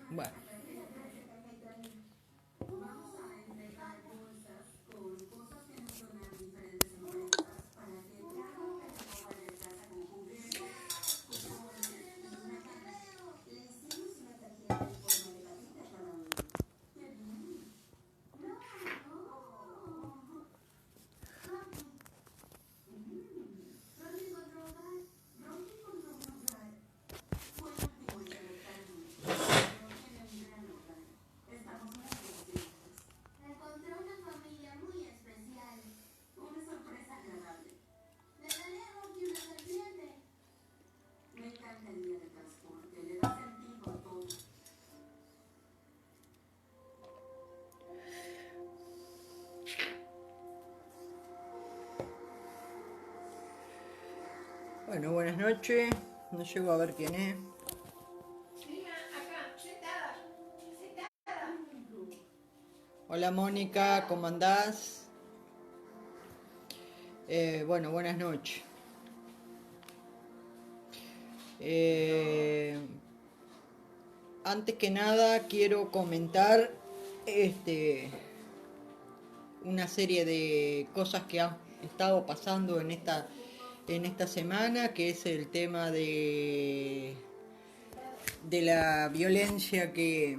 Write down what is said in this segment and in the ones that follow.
Bueno, Encontré una familia muy especial. Una sorpresa agradable. Le daré a Rocky una serpiente. Me encanta el día de transporte. Le da sentido a todo. bueno, buenas noches. No llego a ver quién es. Mira, acá, sentada. Sentada. Hola Mónica, ¿cómo andás? Bueno, buenas noches. Eh, Antes que nada quiero comentar una serie de cosas que han estado pasando en esta semana, que es el tema de la violencia de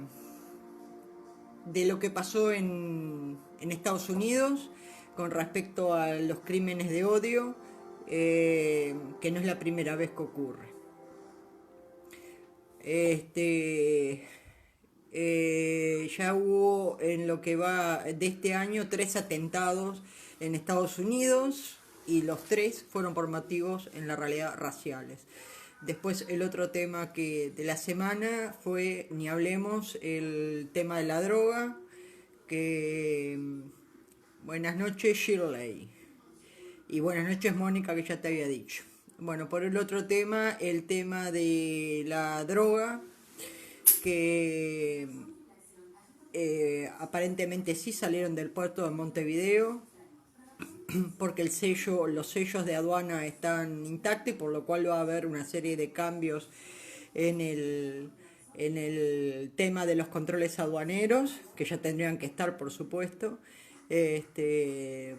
lo que pasó en Estados Unidos con respecto a los crímenes de odio, que no es la primera vez que ocurre. Ya hubo en lo que va de este año 3 atentados en Estados Unidos y los 3 fueron por motivos en la realidad raciales. Después el otro tema que de la semana fue, ni hablemos, el tema de la droga, que buenas noches Shirley y buenas noches Mónica, que ya te había dicho. Bueno, por el otro tema, el tema de la droga, que aparentemente sí salieron del puerto de Montevideo, porque los sellos de aduana están intactos, por lo cual va a haber una serie de cambios en el tema de los controles aduaneros, que ya tendrían que estar, por supuesto. Se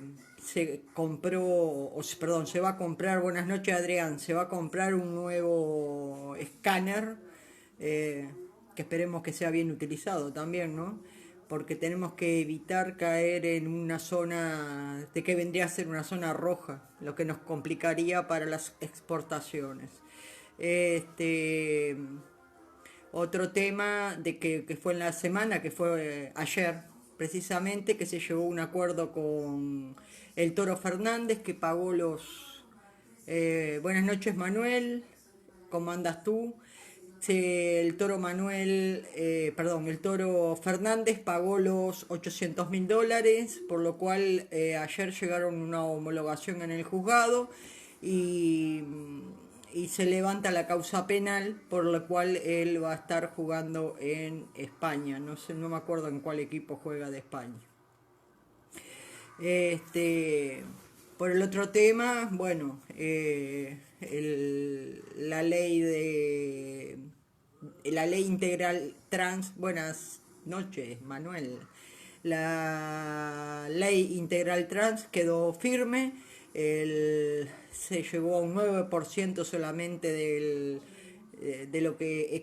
compró, perdón, se va a comprar, buenas noches Adrián, se va a comprar un nuevo escáner, que esperemos que sea bien utilizado también, ¿no? Porque tenemos que evitar caer en una zona de que vendría a ser una zona roja, lo que nos complicaría para las exportaciones. Este, Otro tema que fue en la semana, que fue ayer precisamente, que se llegó a un acuerdo con el Toro Fernández, que pagó los... buenas noches Manuel, ¿cómo andas tú? El Toro Manuel, perdón, el Toro Fernández pagó los $800.000, por lo cual ayer llegaron a una homologación en el juzgado y, y se levanta la causa penal, por lo cual él va a estar jugando en España. No sé, no me acuerdo en cuál equipo juega de España. Este, por el otro tema, bueno, la ley integral trans, buenas noches, Manuel. La ley integral trans quedó firme, se llegó a un 9% solamente de lo que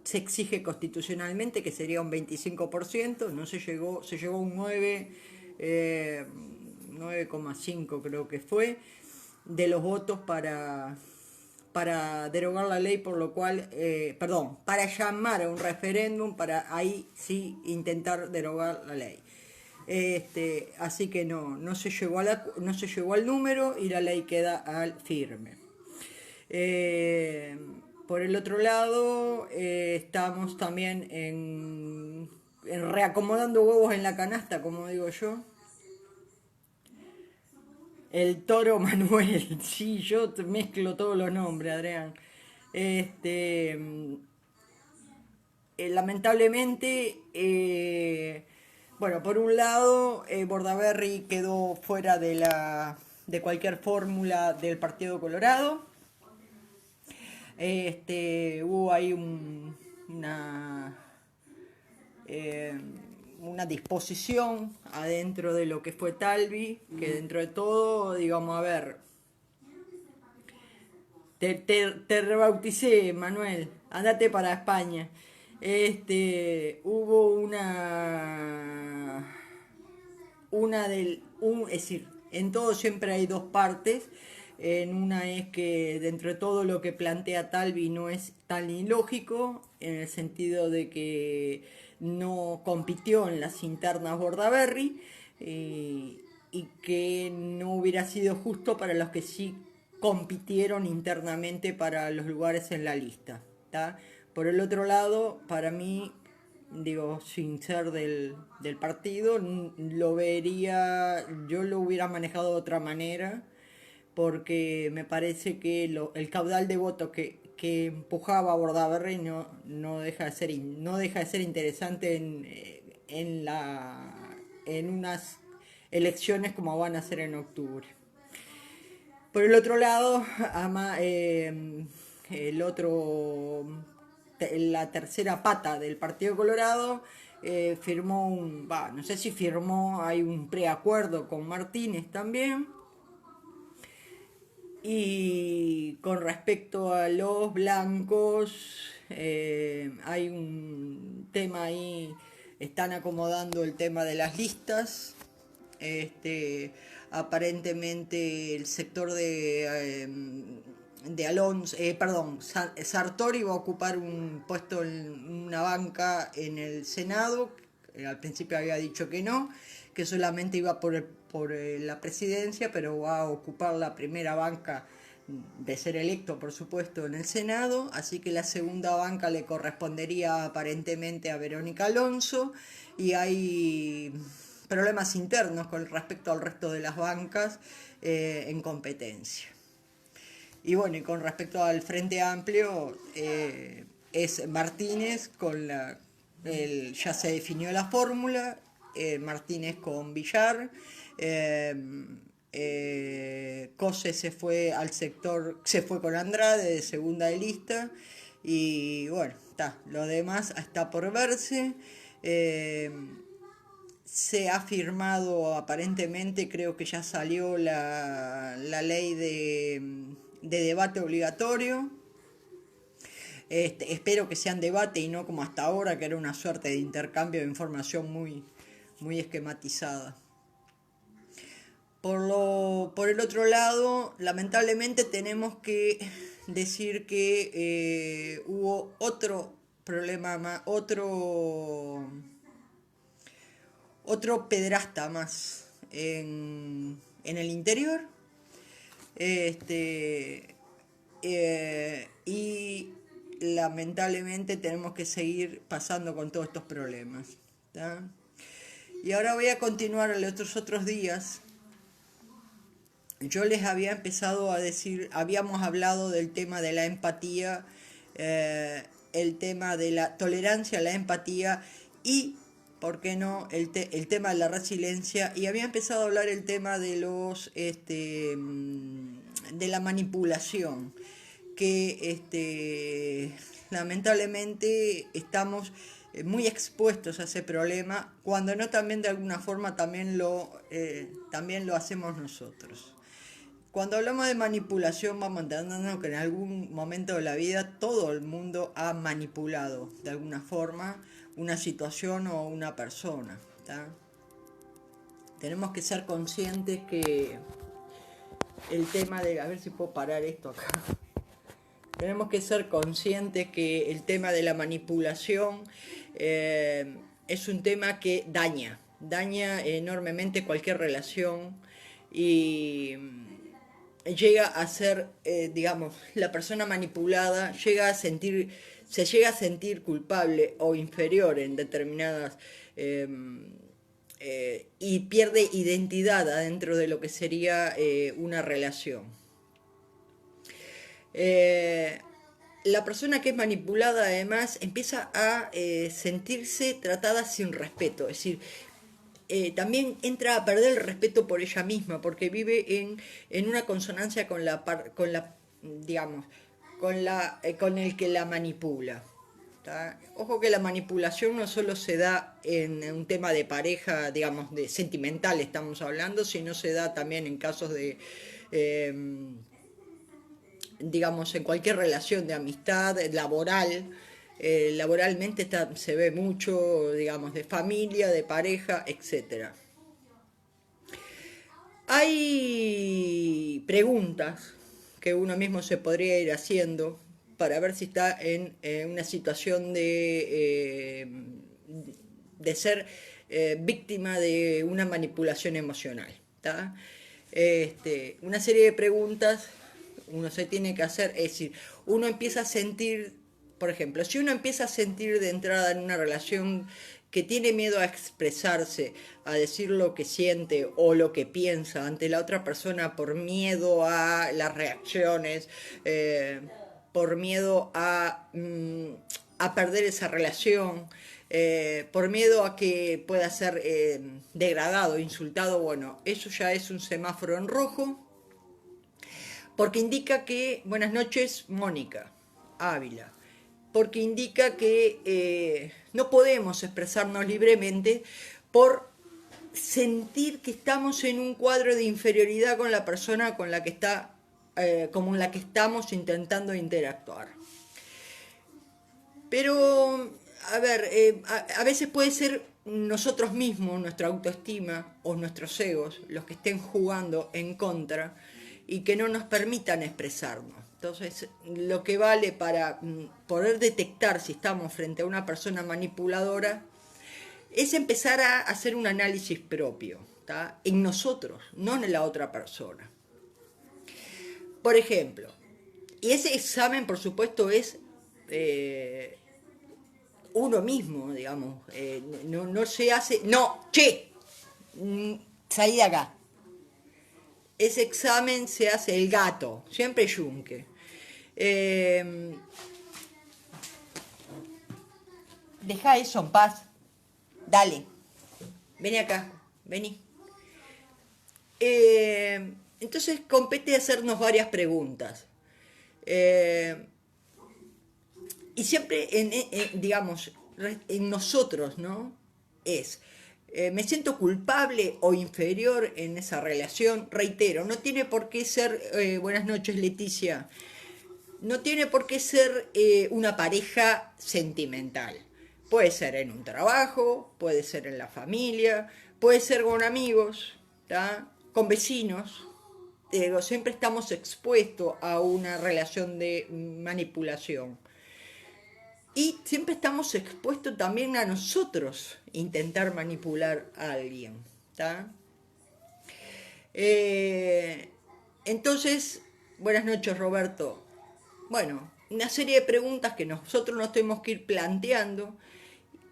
se exige constitucionalmente, que sería un 25%, no se llegó a un 9,5 creo que fue, de los votos para derogar la ley, por lo cual, perdón, para llamar a un referéndum, para ahí sí intentar derogar la ley. Así que no se llegó no se llegó al número y la ley queda al firme. Por el otro lado, estamos también en reacomodando huevos en la canasta, como digo yo. El Toro Manuel, sí, yo mezclo todos los nombres, Adrián. Este, Lamentablemente, bueno, por un lado, Bordaberry quedó fuera de cualquier fórmula del Partido Colorado. Hubo ahí eh, una disposición adentro de lo que fue Talvi, que dentro de todo, digamos, a ver, te rebauticé, Manuel, andate para España. Hubo es decir, en todo siempre hay dos partes. En una es que dentro de todo lo que plantea Talvi no es tan ilógico, en el sentido de que no compitió en las internas Bordaberry, y que no hubiera sido justo para los que sí compitieron internamente para los lugares en la lista. ¿Tá? Por el otro lado, para mí, digo, sin ser del partido, yo lo hubiera manejado de otra manera, porque me parece que el caudal de votos que empujaba a Bordaberry no deja de ser interesante en unas elecciones como van a ser en octubre. Por el otro lado, la tercera pata del Partido Colorado no sé si firmó, hay un preacuerdo con Martínez también. Y con respecto a los blancos, hay un tema ahí, están acomodando el tema de las listas. Aparentemente el sector de Alonso, Sartori va a ocupar un puesto en una banca en el Senado. Al principio había dicho que no, que solamente iba por la presidencia, pero va a ocupar la primera banca de ser electo, por supuesto, en el Senado. Así que la segunda banca le correspondería aparentemente a Verónica Alonso, y hay problemas internos con respecto al resto de las bancas en competencia. Y bueno, y con respecto al Frente Amplio, es Martínez ya se definió la fórmula, Martínez con Villar, Cose se fue con Andrade de segunda de lista, y bueno, lo demás está por verse. Se ha firmado aparentemente, creo que ya salió la ley de debate obligatorio. Espero que sea en debate y no como hasta ahora, que era una suerte de intercambio de información muy esquematizada. Por el otro lado, lamentablemente tenemos que decir que hubo otro problema más, otro pederasta más en el interior, y lamentablemente tenemos que seguir pasando con todos estos problemas, ¿tá? Y ahora voy a continuar a los otros días. Yo les había empezado a decir, habíamos hablado del tema de la empatía, el tema de la tolerancia, la empatía y, ¿por qué no?, el tema de la resiliencia, y había empezado a hablar el tema de de la manipulación, que lamentablemente estamos muy expuestos a ese problema, cuando no también de alguna forma también lo hacemos nosotros. Cuando hablamos de manipulación, vamos entendiendo que en algún momento de la vida todo el mundo ha manipulado de alguna forma una situación o una persona, ¿tá? Tenemos que ser conscientes que el tema de... A ver si puedo parar esto acá. Tenemos que ser conscientes que el tema de la manipulación es un tema que daña enormemente cualquier relación, y llega a ser, la persona manipulada se llega a sentir culpable o inferior en determinadas, y pierde identidad adentro de lo que sería una relación. La persona que es manipulada además empieza a sentirse tratada sin respeto, es decir, también entra a perder el respeto por ella misma, porque vive en una consonancia con el que la manipula. ¿tá? Ojo que la manipulación no solo se da en un tema de pareja, digamos, de sentimental estamos hablando, sino se da también en casos de, eh, digamos, en cualquier relación de amistad, laboral. Laboralmente se ve mucho, digamos, de familia, de pareja, etcétera. Hay preguntas que uno mismo se podría ir haciendo para ver si está en una situación de ser víctima de una manipulación emocional. ¿Tá? Una serie de preguntas uno se tiene que hacer, es decir, uno empieza a sentir, por ejemplo, si uno empieza a sentir de entrada en una relación que tiene miedo a expresarse, a decir lo que siente o lo que piensa ante la otra persona por miedo a las reacciones, por miedo a perder esa relación, por miedo a que pueda ser degradado, insultado, bueno, eso ya es un semáforo en rojo, porque indica que, buenas noches, Mónica Ávila, porque indica que no podemos expresarnos libremente por sentir que estamos en un cuadro de inferioridad con la persona con la que está, como la que estamos intentando interactuar. Pero, a ver, a veces puede ser nosotros mismos, nuestra autoestima o nuestros egos, los que estén jugando en contra y que no nos permitan expresarnos. Entonces, lo que vale para poder detectar si estamos frente a una persona manipuladora es empezar a hacer un análisis propio, ¿tá? En nosotros, no en la otra persona. Por ejemplo, y ese examen, por supuesto, es uno mismo, digamos. No se hace... No, che, salí de acá. Ese examen se hace el gato, siempre yunque. Deja eso en paz. Dale. Vení acá. Vení. Entonces compete hacernos varias preguntas. Y siempre, digamos, en nosotros, ¿no? ¿Me siento culpable o inferior en esa relación? Reitero, no tiene por qué ser, buenas noches Leticia, no tiene por qué ser una pareja sentimental. Puede ser en un trabajo, puede ser en la familia, puede ser con amigos, ¿tá? Con vecinos. Siempre estamos expuestos a una relación de manipulación. Y siempre estamos expuestos también a nosotros intentar manipular a alguien. ¿Tá? Entonces, buenas noches Roberto. Bueno, una serie de preguntas que nosotros nos tenemos que ir planteando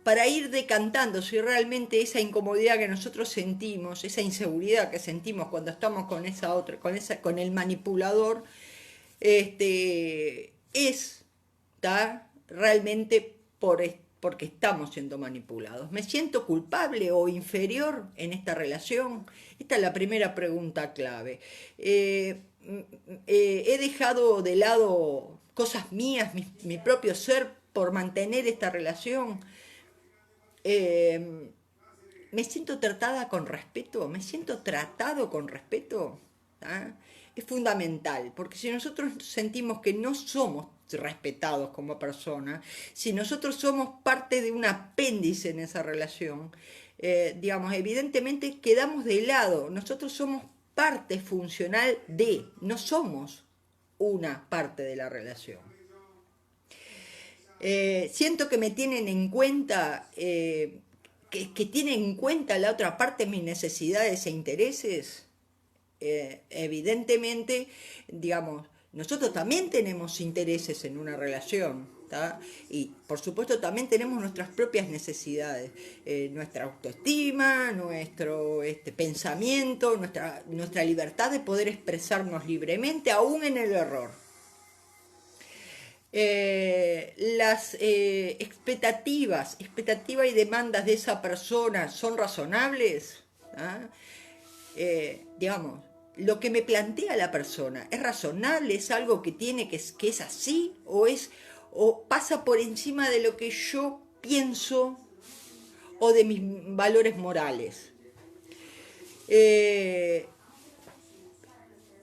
para ir decantando si realmente esa incomodidad que nosotros sentimos, esa inseguridad que sentimos cuando estamos con esa otra, con el manipulador, ¿tá? Realmente porque estamos siendo manipulados. ¿Me siento culpable o inferior en esta relación? Esta es la primera pregunta clave. He dejado de lado cosas mías, mi propio ser, por mantener esta relación. ¿Me siento tratada con respeto? ¿Me siento tratado con respeto? ¿Ah? Es fundamental, porque si nosotros sentimos que no somos respetados como personas, si nosotros somos parte de un apéndice en esa relación, digamos, evidentemente quedamos de lado. Nosotros somos parte funcional de, no somos una parte de la relación. Siento que me tienen en cuenta, que tienen en cuenta la otra parte mis necesidades e intereses. Evidentemente, digamos, nosotros también tenemos intereses en una relación, ¿tá? Y por supuesto también tenemos nuestras propias necesidades, nuestra autoestima, nuestro pensamiento, nuestra libertad de poder expresarnos libremente, aún en el error. Las expectativas y demandas de esa persona son razonables, ¿ah? Digamos, lo que me plantea la persona es razonable, es algo que tiene que es así, o o pasa por encima de lo que yo pienso o de mis valores morales.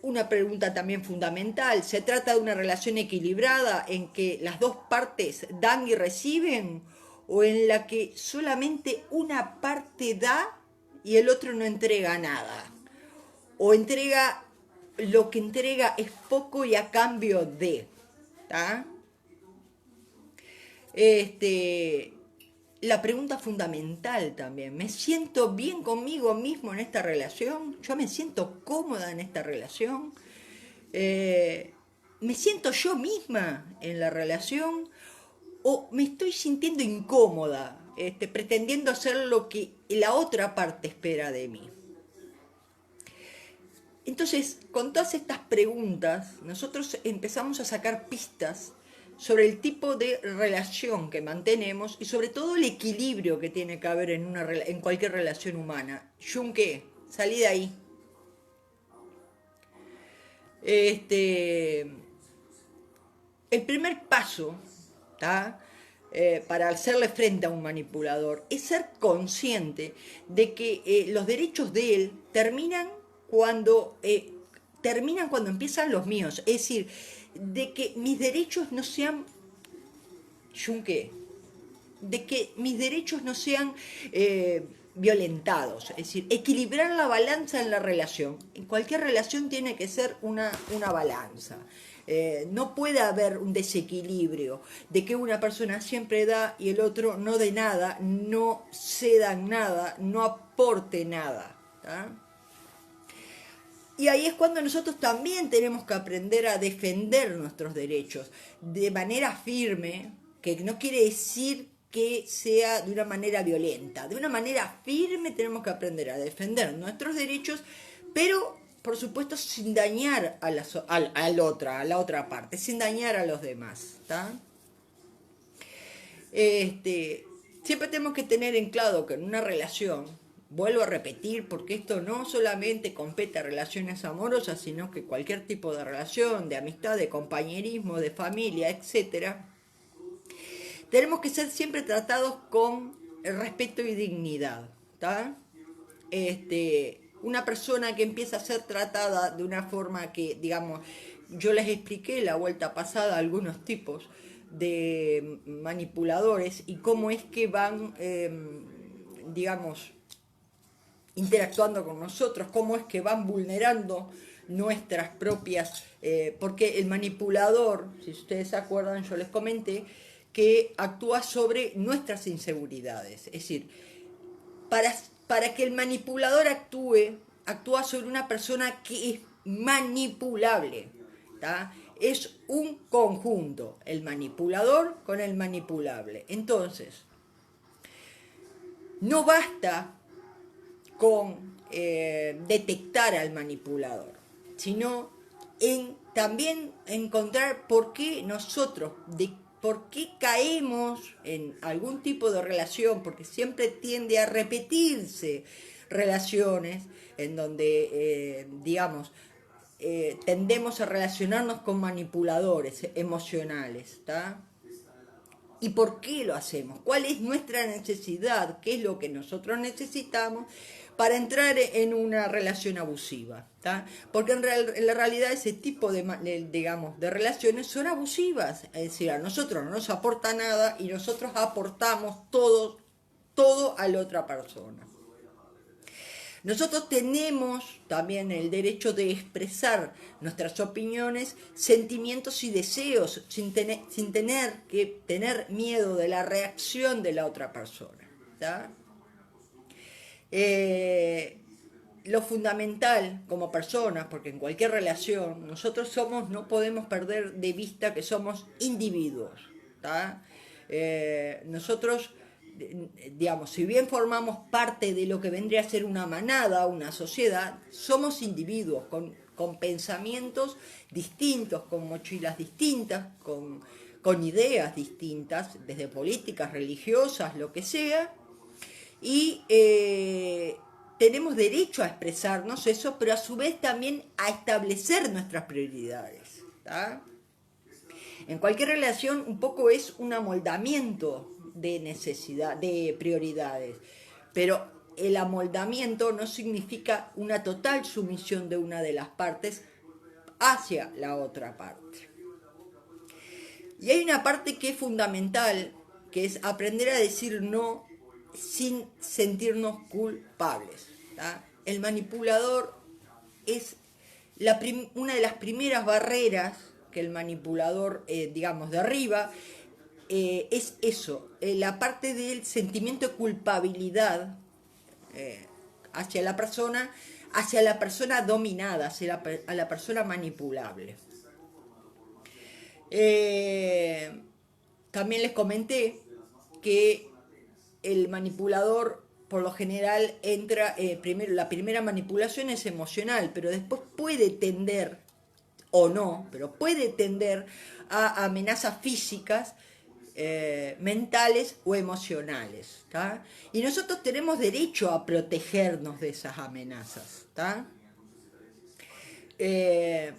Una pregunta también fundamental, ¿se trata de una relación equilibrada en que las dos partes dan y reciben, o en la que solamente una parte da y el otro no entrega nada? O entrega, lo que entrega es poco y a cambio de, ¿tá? La pregunta fundamental también, ¿me siento bien conmigo mismo en esta relación? ¿Yo me siento cómoda en esta relación? ¿Me siento yo misma en la relación? ¿O me estoy sintiendo incómoda, pretendiendo hacer lo que la otra parte espera de mí? Entonces, con todas estas preguntas, nosotros empezamos a sacar pistas sobre el tipo de relación que mantenemos y sobre todo el equilibrio que tiene que haber en cualquier relación humana. Junque, salí de ahí. El primer paso, ¿tá? Para hacerle frente a un manipulador es ser consciente de que los derechos de él terminan cuando empiezan los míos. Es decir, de que mis derechos no sean yunque, de que mis derechos no sean violentados. Es decir, equilibrar la balanza en la relación. En cualquier relación tiene que ser una balanza. No puede haber un desequilibrio de que una persona siempre da y el otro no dé nada, no ceda nada, no aporte nada, ¿tá? Y ahí es cuando nosotros también tenemos que aprender a defender nuestros derechos de manera firme, que no quiere decir que sea de una manera violenta. De una manera firme tenemos que aprender a defender nuestros derechos, pero por supuesto sin dañar a la otra parte, sin dañar a los demás, ¿tá? Siempre tenemos que tener en claro que en una relación, vuelvo a repetir, porque esto no solamente compete a relaciones amorosas, sino que cualquier tipo de relación, de amistad, de compañerismo, de familia, etcétera, tenemos que ser siempre tratados con respeto y dignidad, ¿tá? Una persona que empieza a ser tratada de una forma que, digamos, yo les expliqué la vuelta pasada algunos tipos de manipuladores y cómo es que van, digamos, interactuando con nosotros, cómo es que van vulnerando nuestras propias, porque el manipulador, si ustedes se acuerdan, yo les comenté, que actúa sobre nuestras inseguridades. Es decir, para que el manipulador actúa sobre una persona que es manipulable, ¿tá? Es un conjunto, el manipulador con el manipulable. Entonces, no basta con detectar al manipulador, sino también encontrar por qué por qué caemos en algún tipo de relación, porque siempre tiende a repetirse relaciones en donde, tendemos a relacionarnos con manipuladores emocionales, ¿tá? ¿Y por qué lo hacemos? ¿Cuál es nuestra necesidad? ¿Qué es lo que nosotros necesitamos para entrar en una relación abusiva? ¿Tá? Porque en la realidad ese tipo de relaciones son abusivas. Es decir, a nosotros no nos aporta nada y nosotros aportamos todo a la otra persona. Nosotros tenemos también el derecho de expresar nuestras opiniones, sentimientos y deseos sin tener que tener miedo de la reacción de la otra persona, ¿tá? Lo fundamental como personas, porque en cualquier relación nosotros no podemos perder de vista que somos individuos, ¿tá? Nosotros, digamos, si bien formamos parte de lo que vendría a ser una manada, una sociedad, somos individuos con pensamientos distintos, con mochilas distintas, con ideas distintas, desde políticas, religiosas, lo que sea, y tenemos derecho a expresarnos eso, pero a su vez también a establecer nuestras prioridades, ¿tá? En cualquier relación un poco es un amoldamiento de necesidad, de prioridades, pero el amoldamiento no significa una total sumisión de una de las partes hacia la otra parte. Y hay una parte que es fundamental, que es aprender a decir no sin sentirnos culpables. ¿Tá? El manipulador es una de las primeras barreras que el manipulador, digamos, derriba, es eso, la parte del sentimiento de culpabilidad hacia la persona dominada, a la persona manipulable. También les comenté que el manipulador por lo general entra, primero, la primera manipulación es emocional, pero después puede tender, o no, pero puede tender a amenazas físicas, mentales o emocionales. ¿Tá? Y nosotros tenemos derecho a protegernos de esas amenazas. ¿Tá?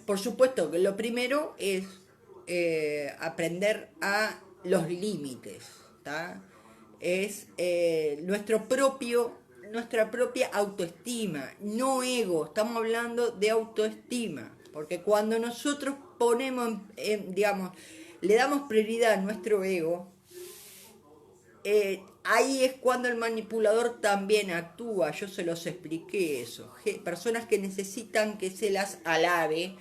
Por supuesto que lo primero es aprender a los límites. ¿Tá? Es nuestra propia autoestima, no ego, estamos hablando de autoestima, porque cuando nosotros ponemos, digamos, le damos prioridad a nuestro ego, ahí es cuando el manipulador también actúa. Yo se los expliqué eso. Personas que necesitan que se las alabe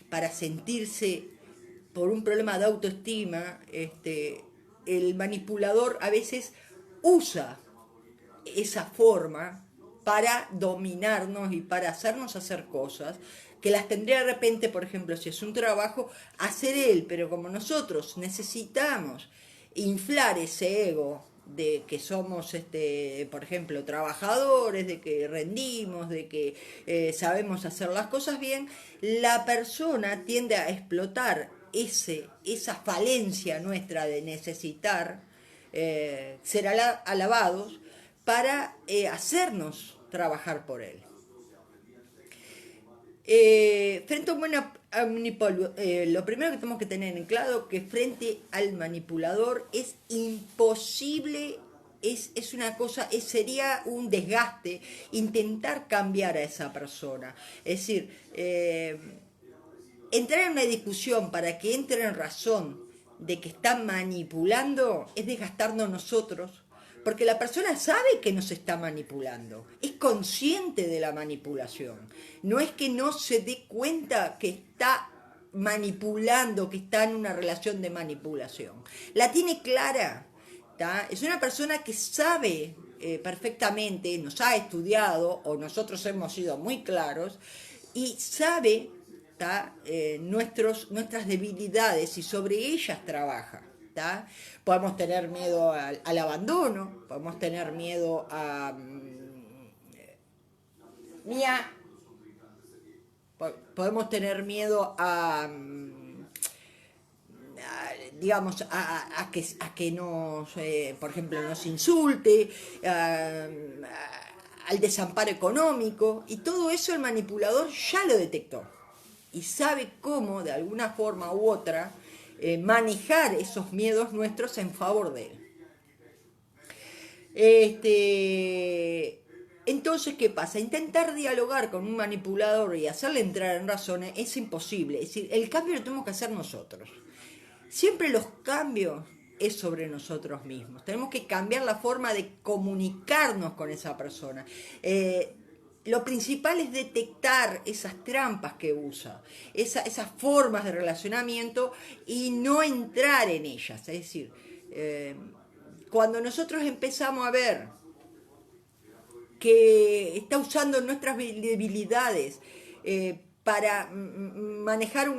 para sentirse por un problema de autoestima, el manipulador a veces usa esa forma para dominarnos y para hacernos hacer cosas que las tendría de repente, por ejemplo, si es un trabajo, hacer él, pero como nosotros necesitamos inflar ese ego de que somos, por ejemplo, trabajadores, de que rendimos, de que sabemos hacer las cosas bien, la persona tiende a explotar esa falencia nuestra de necesitar ser alabados para hacernos trabajar por él. Frente a un manipulador, lo primero que tenemos que tener en claro que frente al manipulador es imposible, es una cosa, sería un desgaste intentar cambiar a esa persona. Es decir, entrar en una discusión para que entre en razón de que está manipulando es desgastarnos nosotros, porque la persona sabe que nos está manipulando, es consciente de la manipulación, no es que no se dé cuenta que está manipulando, que está en una relación de manipulación, la tiene clara, ¿tá? Es una persona que sabe perfectamente, nos ha estudiado, o nosotros hemos sido muy claros, y sabe nuestras debilidades y sobre ellas trabaja. ¿Tá? Podemos tener miedo al abandono, podemos tener miedo a podemos tener miedo digamos a que nos por ejemplo nos insulte, al desamparo económico, y todo eso el manipulador ya lo detectó y sabe cómo de alguna forma u otra manejar esos miedos nuestros en favor de él. Entonces, ¿qué pasa? Intentar dialogar con un manipulador y hacerle entrar en razón es imposible. Es decir, el cambio lo tenemos que hacer nosotros. Siempre los cambios es sobre nosotros mismos. Tenemos que cambiar la forma de comunicarnos con esa persona. Lo principal es detectar esas trampas que usa, esas formas de relacionamiento y no entrar en ellas. Es decir, cuando nosotros empezamos a ver que está usando nuestras debilidades para manejar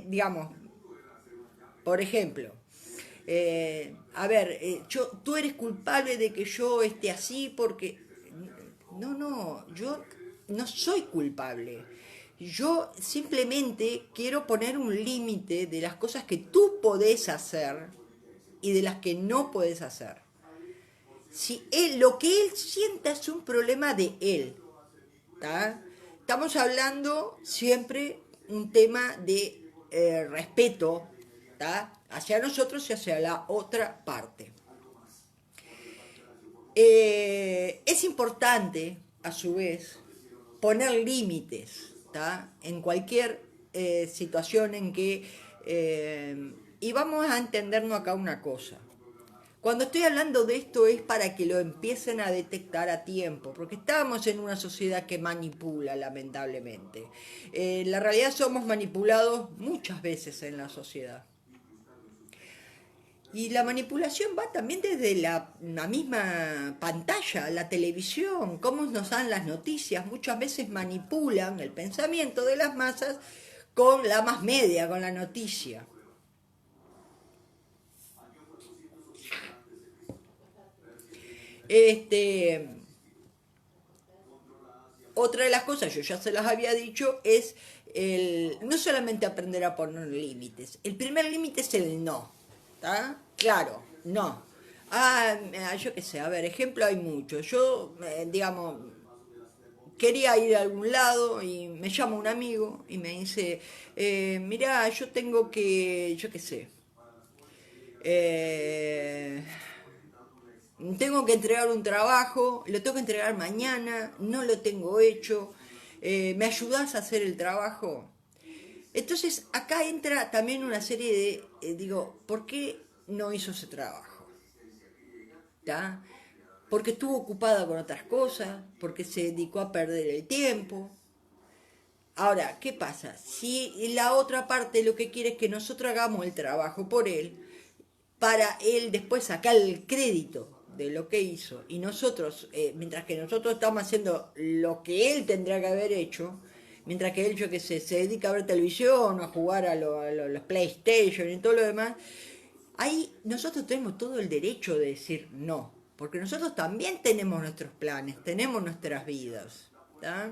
digamos, por ejemplo, tú eres culpable de que yo esté así porque... No, yo no soy culpable. Yo simplemente quiero poner un límite de las cosas que tú podés hacer y de las que no podés hacer. Si lo que él sienta es un problema de él, ¿tá? Estamos hablando siempre un tema de respeto, ¿tá? Hacia nosotros y hacia la otra parte. Es importante, a su vez, poner límites, ¿tá? En cualquier situación en que... y vamos a entendernos acá una cosa. Cuando estoy hablando de esto es para que lo empiecen a detectar a tiempo, porque estamos en una sociedad que manipula, lamentablemente. La realidad somos manipulados muchas veces en la sociedad. Y la manipulación va también desde la misma pantalla, la televisión, cómo nos dan las noticias. Muchas veces manipulan el pensamiento de las masas con la más media, con la noticia. Otra de las cosas, yo ya se las había dicho, es no solamente aprender a poner límites. El primer límite es el no. ¿Está? Claro, no. Yo qué sé, a ver, ejemplo hay muchos. Yo, digamos, quería ir a algún lado y me llama un amigo y me dice, mirá, yo tengo que, yo qué sé, eh, tengo que entregar un trabajo, lo tengo que entregar mañana, no lo tengo hecho, ¿me ayudás a hacer el trabajo? Entonces acá entra también una serie de, digo, ¿por qué no hizo ese trabajo? ¿Tá? Porque estuvo ocupada con otras cosas, porque se dedicó a perder el tiempo. Ahora, ¿qué pasa? Si la otra parte lo que quiere es que nosotros hagamos el trabajo por él, para él después sacar el crédito de lo que hizo, y nosotros, mientras que nosotros estamos haciendo lo que él tendría que haber hecho, mientras que él, yo qué sé, se dedica a ver televisión, a jugar los PlayStation y todo lo demás, ahí nosotros tenemos todo el derecho de decir no, porque nosotros también tenemos nuestros planes, tenemos nuestras vidas, ¿tá?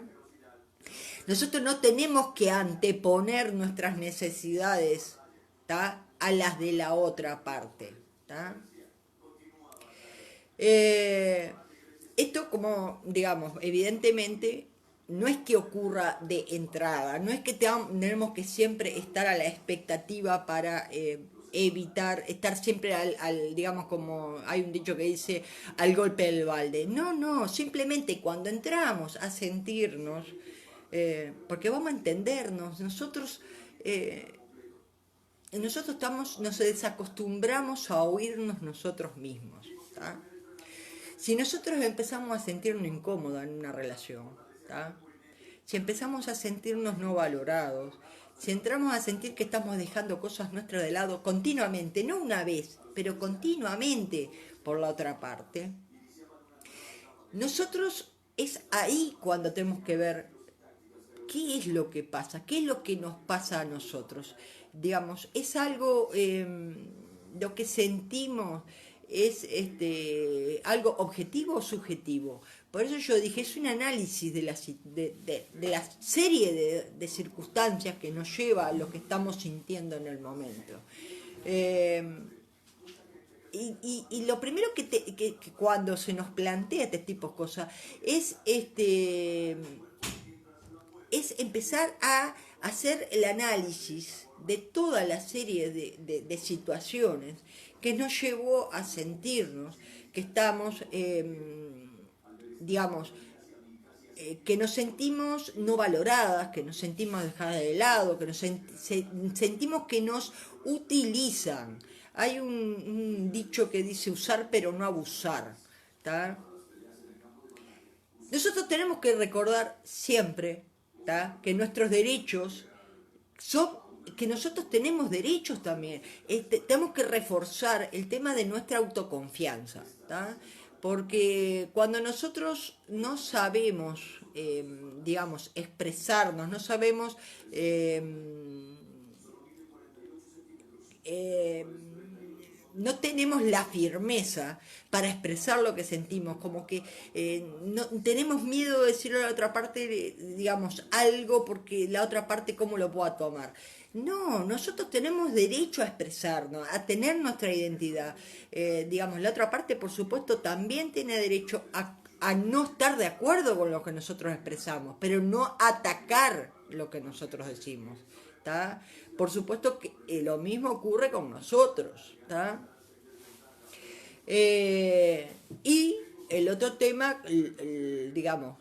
Nosotros no tenemos que anteponer nuestras necesidades, ¿tá? A las de la otra parte, ¿tá? Esto, como digamos, evidentemente no es que ocurra de entrada, no es que tenemos que siempre estar a la expectativa para evitar, estar siempre digamos, como hay un dicho que dice, al golpe del balde. No, no, simplemente cuando entramos a sentirnos, porque vamos a entendernos, nosotros nos desacostumbramos a oírnos nosotros mismos, ¿tá? Si nosotros empezamos a sentirnos incómodos en una relación, ¿tá? Si empezamos a sentirnos no valorados, si entramos a sentir que estamos dejando cosas nuestras de lado continuamente, no una vez, pero continuamente por la otra parte, nosotros es ahí cuando tenemos que ver qué es lo que pasa, qué es lo que nos pasa a nosotros. Digamos, es algo, lo que sentimos es algo objetivo o subjetivo. Por eso yo dije, es un análisis de la serie de circunstancias que nos lleva a lo que estamos sintiendo en el momento. Y lo primero que cuando se nos plantea este tipo de cosas es empezar a hacer el análisis de toda la serie de situaciones que nos llevó a sentirnos que estamos, digamos, que nos sentimos no valoradas, que nos sentimos dejadas de lado, que sentimos que nos utilizan. Hay un dicho que dice usar pero no abusar, ¿tá? Nosotros tenemos que recordar siempre, ¿tá?, que nuestros derechos son, que nosotros tenemos derechos también. Tenemos que reforzar el tema de nuestra autoconfianza, ¿tá? Porque cuando nosotros no sabemos, digamos, expresarnos, no sabemos no tenemos la firmeza para expresar lo que sentimos, como que no, tenemos miedo de decirle a la otra parte, digamos, algo porque la otra parte cómo lo pueda tomar. No, nosotros tenemos derecho a expresarnos, a tener nuestra identidad. Digamos, la otra parte, por supuesto, también tiene derecho a no estar de acuerdo con lo que nosotros expresamos, pero no atacar lo que nosotros decimos, ¿tá? Por supuesto que lo mismo ocurre con nosotros, ¿tá? Y el otro tema, digamos,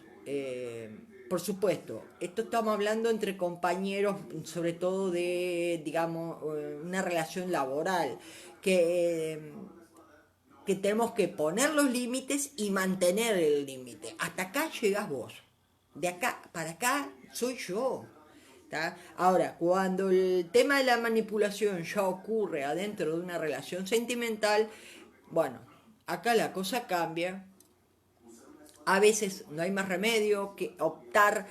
por supuesto, esto estamos hablando entre compañeros, sobre todo de, digamos, una relación laboral, que tenemos que poner los límites y mantener el límite. Hasta acá llegas vos, de acá para acá soy yo. ¿Tá? Ahora, cuando el tema de la manipulación ya ocurre adentro de una relación sentimental, bueno, acá la cosa cambia. A veces no hay más remedio que optar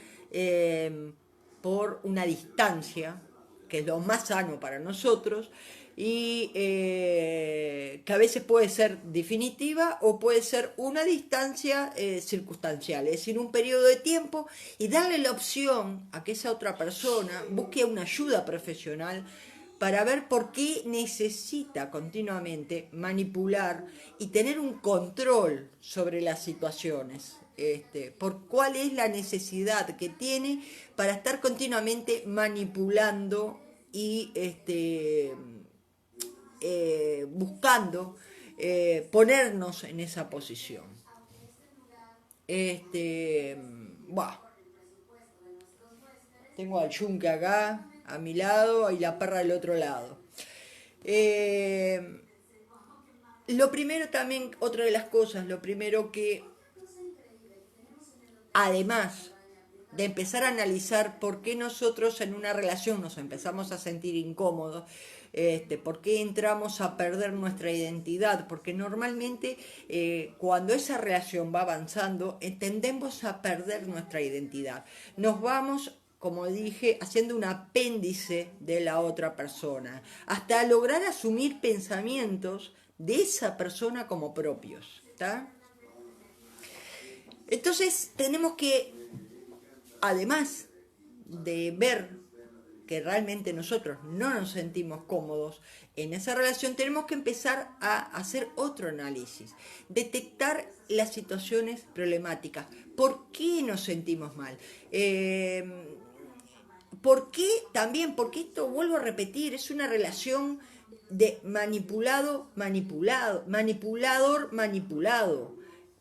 por una distancia, que es lo más sano para nosotros, y que a veces puede ser definitiva o puede ser una distancia circunstancial, es decir, un periodo de tiempo, y darle la opción a que esa otra persona busque una ayuda profesional para ver por qué necesita continuamente manipular y tener un control sobre las situaciones. Por cuál es la necesidad que tiene para estar continuamente manipulando y buscando ponernos en esa posición. Buah, tengo al yunque acá a mi lado y la perra del otro lado. Lo primero también, otra de las cosas, lo primero que, además de empezar a analizar por qué nosotros en una relación nos empezamos a sentir incómodos, por qué entramos a perder nuestra identidad, porque normalmente cuando esa relación va avanzando, tendemos a perder nuestra identidad. Nos vamos, como dije, haciendo un apéndice de la otra persona, hasta lograr asumir pensamientos de esa persona como propios, ¿tá? Entonces tenemos que, además de ver que realmente nosotros no nos sentimos cómodos en esa relación, tenemos que empezar a hacer otro análisis, detectar las situaciones problemáticas. ¿Por qué nos sentimos mal? ¿Por qué también? Porque esto, vuelvo a repetir, es una relación de manipulador,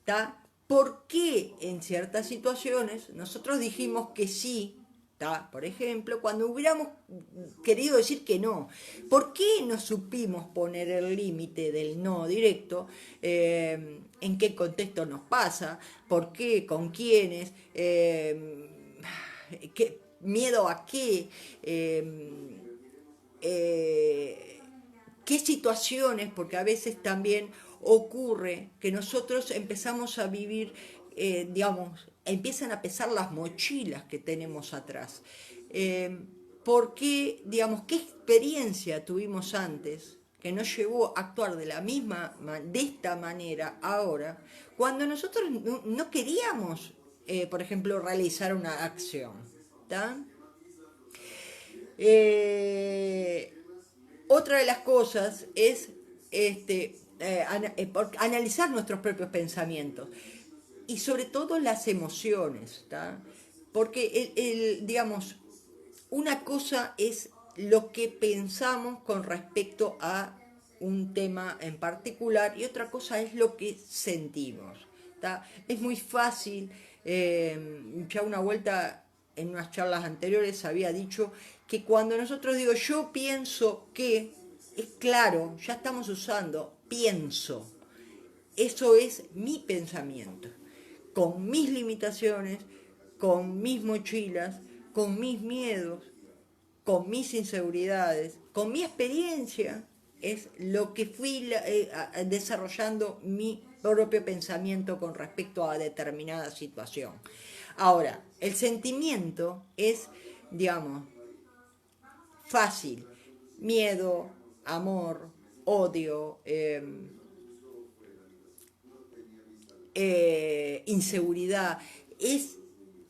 ¿tá? ¿Por qué en ciertas situaciones nosotros dijimos que sí, ¿tá? Por ejemplo, cuando hubiéramos querido decir que no? ¿Por qué no supimos poner el límite del no directo? ¿En qué contexto nos pasa? ¿Por qué? ¿Con quiénes? ¿Miedo a qué? Eh, ¿Qué situaciones? Porque a veces también ocurre que nosotros empezamos a vivir, digamos, empiezan a pesar las mochilas que tenemos atrás. ¿Por qué, digamos, qué experiencia tuvimos antes que nos llevó a actuar de la misma, de esta manera ahora, cuando nosotros no queríamos, por ejemplo, realizar una acción? ¿Tá? Otra de las cosas es analizar nuestros propios pensamientos y sobre todo las emociones, ¿tá? Porque, digamos, una cosa es lo que pensamos con respecto a un tema en particular y otra cosa es lo que sentimos, ¿tá? Es muy fácil, ya una vuelta en unas charlas anteriores había dicho que cuando nosotros digo yo pienso que, es claro, ya estamos usando pienso. Eso es mi pensamiento, con mis limitaciones, con mis mochilas, con mis miedos, con mis inseguridades, con mi experiencia, es lo que fui desarrollando mi propio pensamiento con respecto a determinada situación. Ahora, el sentimiento es, digamos, fácil: miedo, amor, odio, inseguridad, es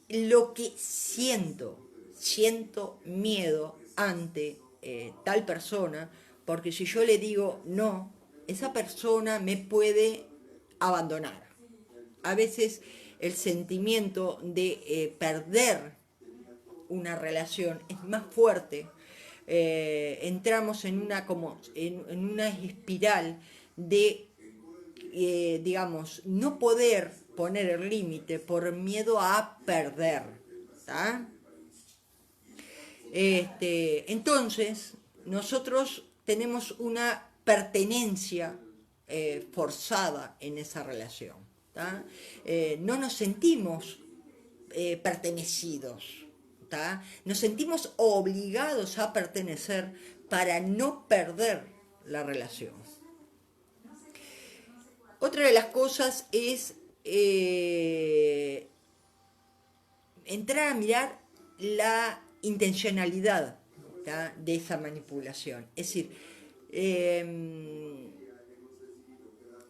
lo que siento miedo ante tal persona, porque si yo le digo no, esa persona me puede abandonar. A veces el sentimiento de perder una relación es más fuerte entramos en una, en una espiral de, digamos, no poder poner el límite por miedo a perder. ¿Tá? Entonces, nosotros tenemos una pertenencia forzada en esa relación. ¿Tá? No nos sentimos pertenecidos. ¿Tá? Nos sentimos obligados a pertenecer para no perder la relación. Otra de las cosas es entrar a mirar la intencionalidad, ¿tá? De esa manipulación. Es decir,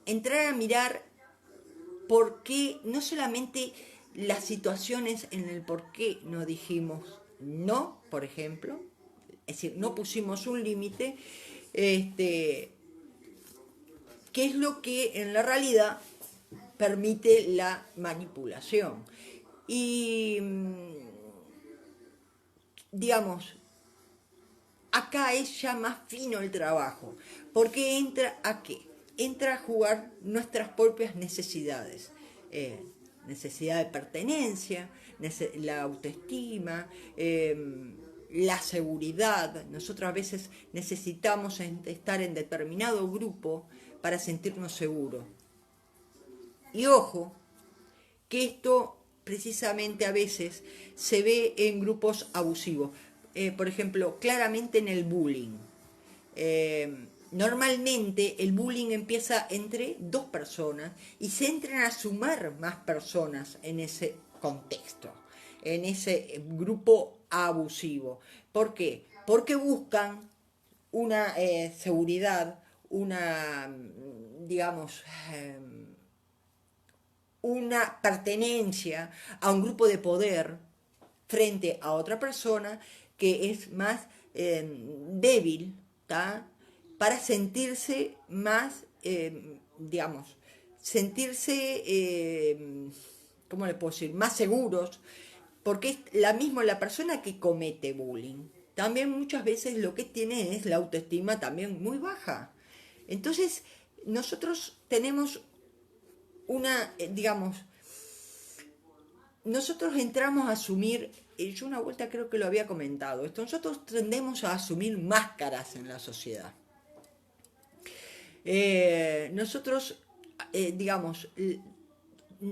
entrar a mirar por qué, no solamente las situaciones en el por qué no dijimos no, por ejemplo, es decir, no pusimos un límite, qué es lo que en la realidad permite la manipulación. Y, digamos, acá es ya más fino el trabajo, porque entra a qué? Entra a jugar nuestras propias necesidades. Necesidad de pertenencia, la autoestima, la seguridad. Nosotros a veces necesitamos estar en determinado grupo para sentirnos seguros. Y ojo, que esto precisamente a veces se ve en grupos abusivos. Por ejemplo, claramente en el bullying. Normalmente el bullying empieza entre dos personas y se entran a sumar más personas en ese contexto, en ese grupo abusivo. ¿Por qué? Porque buscan una seguridad, una, digamos, una pertenencia a un grupo de poder frente a otra persona que es más débil, ¿tá? Para sentirse más, digamos, sentirse, ¿cómo le puedo decir?, más seguros, porque es la persona que comete bullying. También muchas veces lo que tiene es la autoestima también muy baja. Entonces, nosotros tenemos una, digamos, nosotros entramos a asumir, yo una vuelta creo que lo había comentado, esto, nosotros tendemos a asumir máscaras en la sociedad. Nosotros, digamos,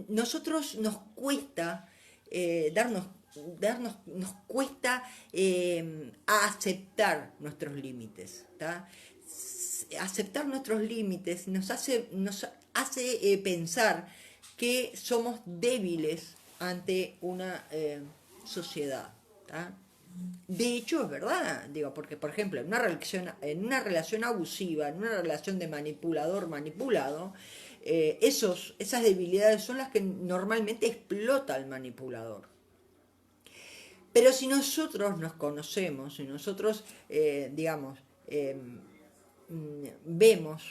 nosotros nos cuesta nos cuesta aceptar nuestros límites, ¿tá? Aceptar nuestros límites nos hace pensar que somos débiles ante una sociedad, ¿tá? De hecho es verdad, digo, porque por ejemplo en una relación abusiva, en una relación de manipulador-manipulado, esas debilidades son las que normalmente explota el manipulador. Pero si nosotros nos conocemos, si nosotros, digamos, vemos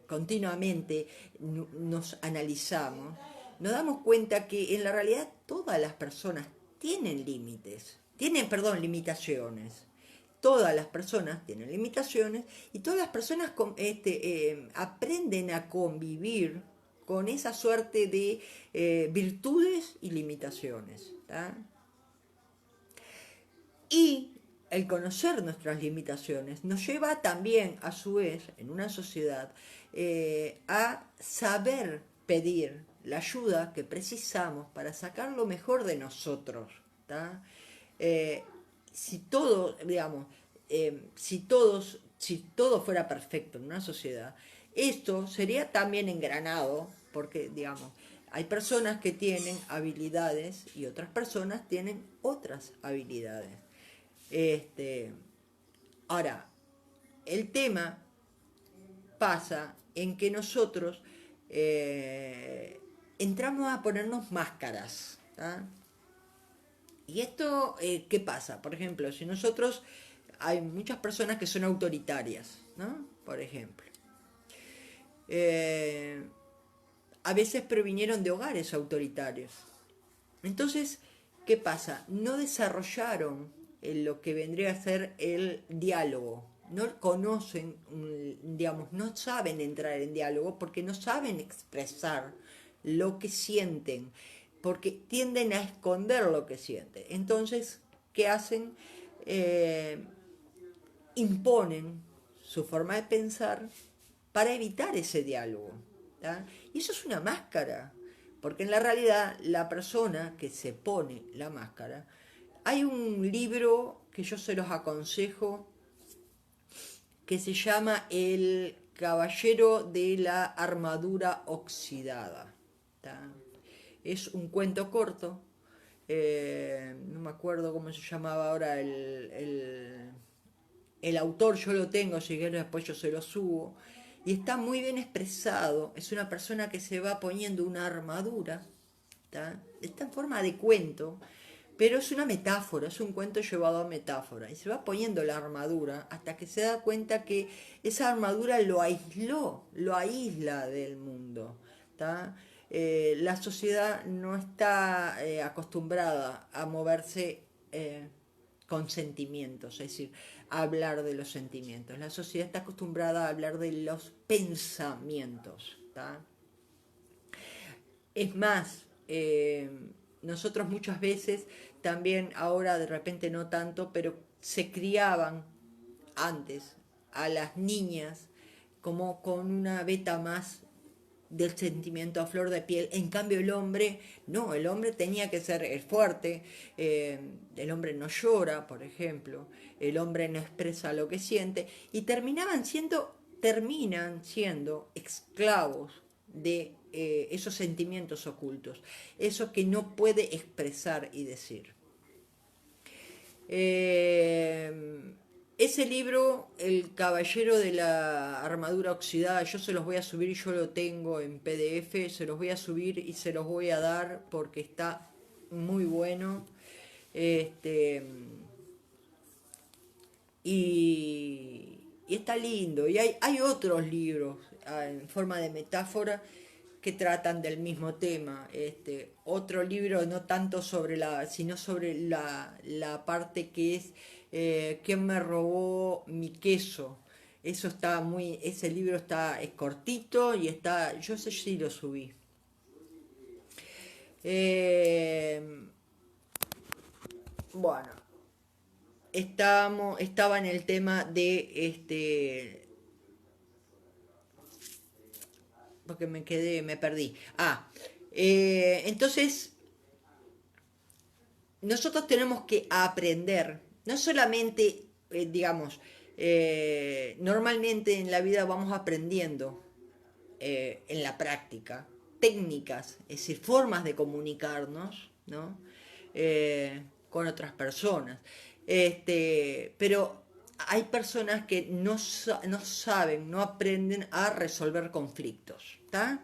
continuamente, nos analizamos, nos damos cuenta que en la realidad todas las personas tienen límites, limitaciones. Todas las personas tienen limitaciones y todas las personas aprenden a convivir con esa suerte de virtudes y limitaciones. ¿Tá? Y el conocer nuestras limitaciones nos lleva también, a su vez, en una sociedad, a saber pedir la ayuda que precisamos para sacar lo mejor de nosotros. ¿Tá? Si todo, digamos, si todo fuera perfecto en una sociedad, esto sería también engranado, porque, digamos, hay personas que tienen habilidades y otras personas tienen otras habilidades. Ahora, el tema pasa en que nosotros entramos a ponernos máscaras. ¿Tá? Y esto, ¿qué pasa? Por ejemplo, si nosotros, hay muchas personas que son autoritarias, ¿no? Por ejemplo. A veces provinieron de hogares autoritarios. Entonces, ¿qué pasa? No desarrollaron lo que vendría a ser el diálogo. No conocen, digamos, no saben entrar en diálogo porque no saben expresar lo que sienten, porque tienden a esconder lo que sienten. Entonces, ¿qué hacen? Eh, Imponen su forma de pensar para evitar ese diálogo. ¿tá? Y eso es una máscara, porque en la realidad la persona que se pone la máscara, hay un libro que yo se los aconsejo que se llama El Caballero de la Armadura Oxidada. ¿tá? Es un cuento corto, no me acuerdo cómo se llamaba ahora el autor, yo lo tengo, si quieres después yo se lo subo, y está muy bien expresado. Es una persona que se va poniendo una armadura, ¿tá? Está en forma de cuento, pero es una metáfora, es un cuento llevado a metáfora, y se va poniendo la armadura hasta que se da cuenta que esa armadura lo aisló, lo aísla del mundo, ¿tá? La sociedad no está acostumbrada a moverse con sentimientos, es decir, a hablar de los sentimientos. La sociedad está acostumbrada a hablar de los pensamientos. ¿tá? Es más, nosotros muchas veces también, ahora de repente no tanto, pero se criaban antes a las niñas como con una beta más del sentimiento a flor de piel. En cambio el hombre, no, el hombre tenía que ser fuerte, el hombre no llora, por ejemplo, el hombre no expresa lo que siente, y terminan siendo esclavos de esos sentimientos ocultos, eso que no puede expresar y decir. Ese libro, El Caballero de la Armadura Oxidada, yo se los voy a subir, yo lo tengo en PDF, se los voy a subir y se los voy a dar porque está muy bueno. Y está lindo. Y hay otros libros en forma de metáfora que tratan del mismo tema. Otro libro no tanto sino sobre la parte que es ¿quién me robó mi queso? Ese libro es cortito y yo sé si lo subí. Bueno, estaba en el tema de porque me perdí. Entonces, nosotros tenemos que aprender, no solamente, normalmente en la vida vamos aprendiendo en la práctica técnicas, es decir, formas de comunicarnos, ¿no? Con otras personas. Pero hay personas que no saben, no aprenden a resolver conflictos. ¿Tá?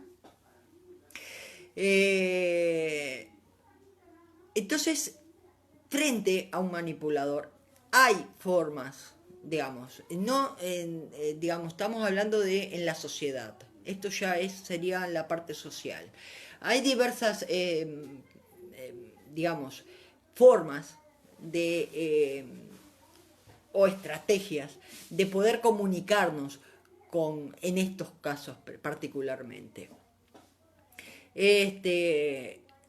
Entonces, frente a un manipulador, hay formas, estamos hablando de en la sociedad. Esto ya sería la parte social. Hay diversas, formas o estrategias de poder comunicarnos en estos casos particularmente.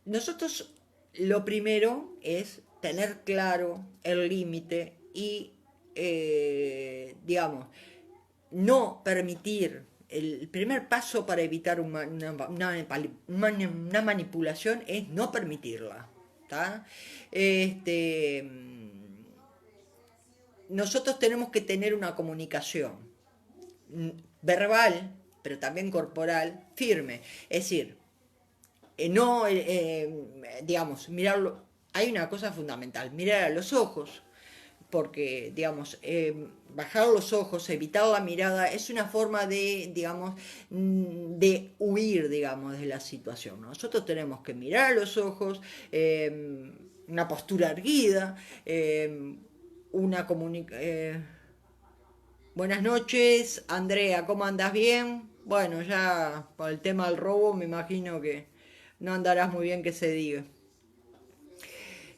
Nosotros lo primero es tener claro el límite y, no permitir. El primer paso para evitar una manipulación es no permitirla. ¿tá? Nosotros tenemos que tener una comunicación verbal, pero también corporal, firme. Es decir, mirarlo. Hay una cosa fundamental, mirar a los ojos, porque, bajar los ojos, evitar la mirada, es una forma de huir, de la situación. Nosotros tenemos que mirar a los ojos, una postura erguida, buenas noches, Andrea, ¿cómo andas? ¿Bien? Bueno, ya por el tema del robo me imagino que no andarás muy bien que se diga.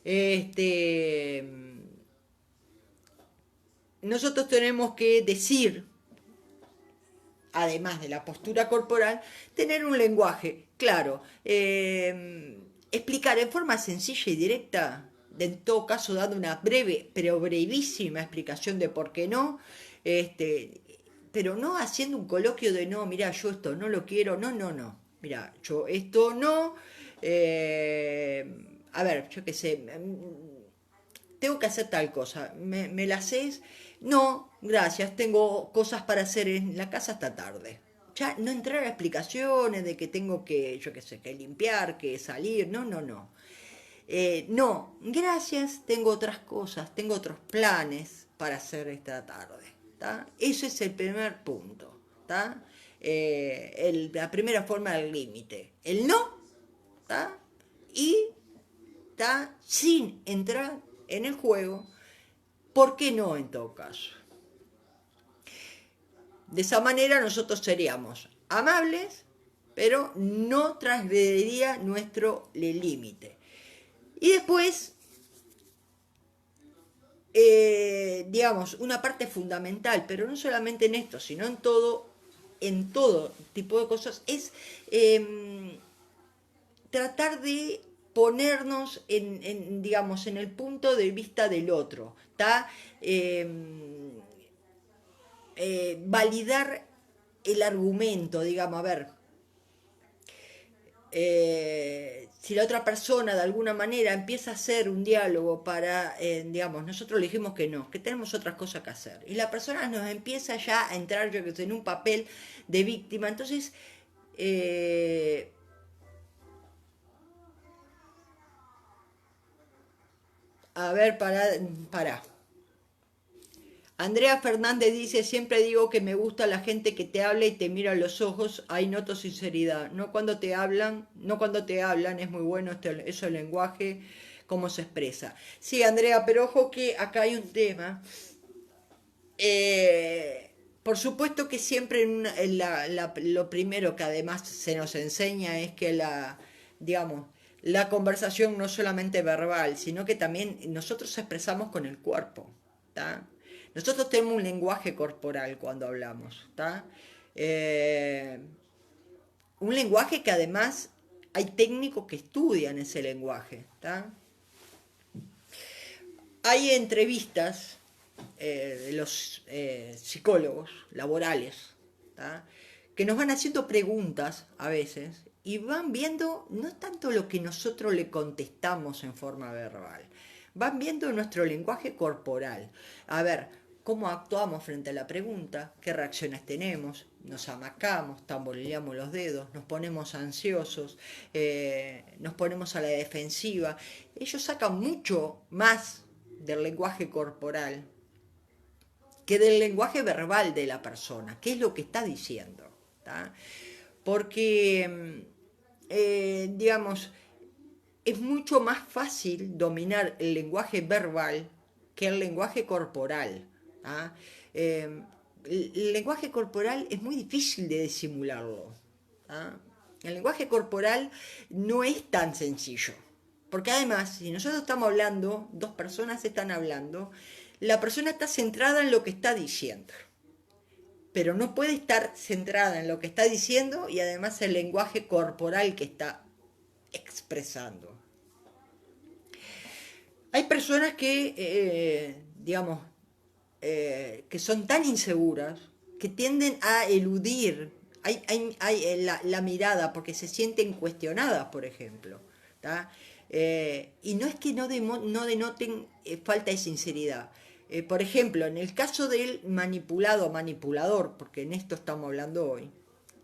Este, nosotros tenemos que decir, además de la postura corporal, tener un lenguaje claro, explicar en forma sencilla y directa, en todo caso dando una breve, pero brevísima explicación de por qué no, este, pero no haciendo un coloquio de no, mira, yo esto no lo quiero, no, no, no, mira, yo esto no, a ver, yo qué sé, tengo que hacer tal cosa, ¿me la haces? No, gracias, tengo cosas para hacer en la casa hasta tarde. Ya no entrar a explicaciones de que tengo que, yo qué sé, que limpiar, que salir, no, no, no. No, gracias, tengo otras cosas, tengo otros planes para hacer esta tarde. ¿Tá? Ese es el primer punto. ¿Tá? La primera forma del límite. El no, ¿tá? Y ¿tá? Sin entrar en el juego, ¿por qué no en todo caso? De esa manera nosotros seríamos amables, pero no transgrediría nuestro límite. Y después, digamos, una parte fundamental, pero no solamente en esto, sino en todo tipo de cosas, es tratar de ponernos digamos, en el punto de vista del otro, ¿tá? Validar el argumento, digamos, a ver, si la otra persona de alguna manera empieza a hacer un diálogo para, digamos, nosotros le dijimos que no, que tenemos otras cosas que hacer, y la persona nos empieza ya a entrar, yo que sé, en un papel de víctima, entonces, a ver, para. Andrea Fernández dice, siempre digo que me gusta la gente que te habla y te mira a los ojos, ahí noto sinceridad, no cuando te hablan, es muy bueno eso el lenguaje, cómo se expresa. Sí, Andrea, pero ojo que acá hay un tema. Por supuesto que siempre lo primero que además se nos enseña es que digamos, la conversación no es solamente verbal, sino que también nosotros expresamos con el cuerpo, ¿tá? Nosotros tenemos un lenguaje corporal cuando hablamos, ¿tá? Eh, un lenguaje que además hay técnicos que estudian ese lenguaje, ¿tá? Hay entrevistas de los psicólogos laborales, ¿tá? Que nos van haciendo preguntas a veces y van viendo no tanto lo que nosotros le contestamos en forma verbal, van viendo nuestro lenguaje corporal. A ver, cómo actuamos frente a la pregunta, qué reacciones tenemos, nos amacamos, tamborileamos los dedos, nos ponemos ansiosos, nos ponemos a la defensiva. Ellos sacan mucho más del lenguaje corporal que del lenguaje verbal de la persona, qué es lo que está diciendo, ¿tá? Porque, digamos, es mucho más fácil dominar el lenguaje verbal que el lenguaje corporal, ¿tá? El lenguaje corporal es muy difícil de disimularlo, ¿tá? El lenguaje corporal no es tan sencillo. Porque además, si nosotros estamos hablando, dos personas están hablando, la persona está centrada en lo que está diciendo, pero no puede estar centrada en lo que está diciendo y además el lenguaje corporal que está expresando. Hay personas que, digamos, que son tan inseguras que tienden a eludir la mirada porque se sienten cuestionadas, por ejemplo, ¿tá? Y no es que no denoten falta de sinceridad. Por ejemplo, en el caso del manipulado o manipulador, porque en esto estamos hablando hoy,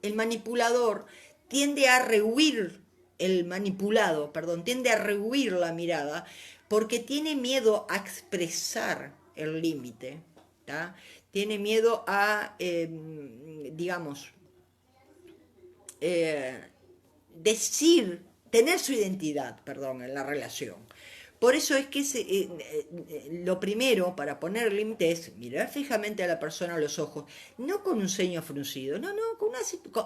el manipulador tiende a rehuir, el manipulado, perdón, tiende a rehuir la mirada porque tiene miedo a expresar el límite, ¿tá? Tiene miedo a, digamos, decir, tener su identidad, perdón, en la relación. Por eso es que lo primero para poner límite es mirar fijamente a la persona a los ojos, no con un ceño fruncido, no,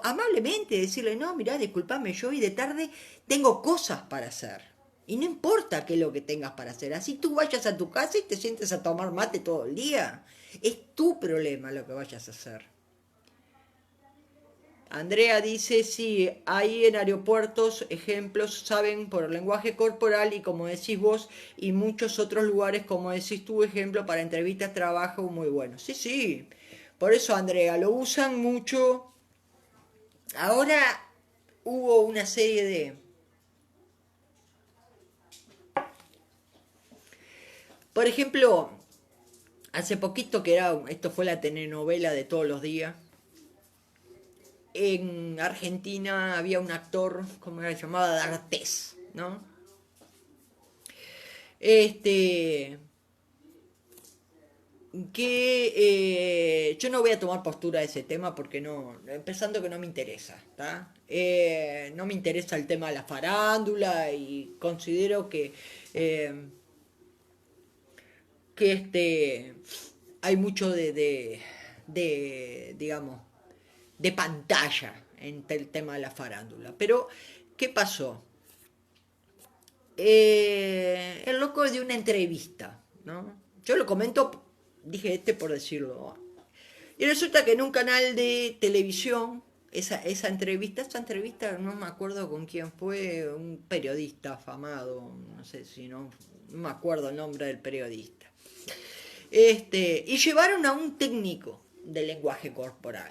amablemente decirle, no, mirá, discúlpame, yo hoy de tarde tengo cosas para hacer, Y no importa qué es lo que tengas para hacer. Así tú vayas a tu casa y te sientes a tomar mate todo el día. Es tu problema lo que vayas a hacer. Andrea dice, sí, hay en aeropuertos ejemplos, saben, por el lenguaje corporal y como decís vos, y muchos otros lugares, como decís tú, ejemplo, para entrevistas, trabajo, muy bueno. Sí, sí, por eso Andrea, lo usan mucho. Ahora hubo una serie de... Por ejemplo, hace poquito que era, esto fue la telenovela de todos los días, en Argentina había un actor, ¿cómo era? Llamado D'Artés, ¿no? Este, que yo no voy a tomar postura de ese tema porque no, empezando que no me interesa, ¿tá? No me interesa el tema de la farándula y considero eh, que hay mucho digamos, de pantalla en el tema de la farándula. Pero, ¿qué pasó? El loco de una entrevista, ¿no? Yo lo comento, dije por decirlo. Y resulta que en un canal de televisión, esa entrevista, no me acuerdo con quién fue, un periodista afamado, no sé si no me acuerdo el nombre del periodista. Y llevaron a un técnico de lenguaje corporal.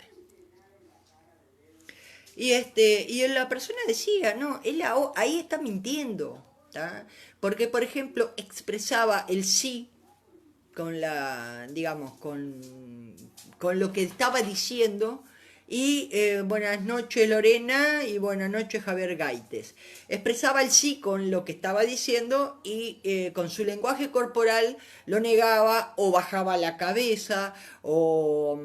Y la persona decía, no, él ahí está mintiendo, ¿tá? Porque, por ejemplo, expresaba el sí con digamos, con lo que estaba diciendo. Y buenas noches Lorena y buenas noches Javier Gaites. Expresaba el sí con lo que estaba diciendo y con su lenguaje corporal lo negaba o bajaba la cabeza o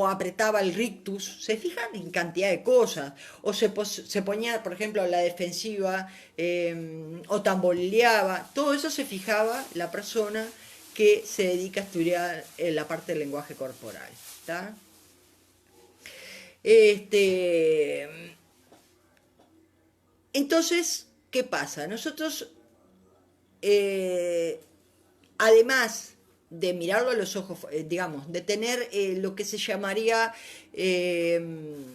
apretaba el rictus. Se fijan en cantidad de cosas. O se ponía, por ejemplo, a la defensiva o tamboleaba. Todo eso se fijaba la persona que se dedica a estudiar la parte del lenguaje corporal. ¿Está? Entonces, ¿qué pasa? Nosotros, eh, además de mirarlo a los ojos, digamos, de tener lo que se llamaría el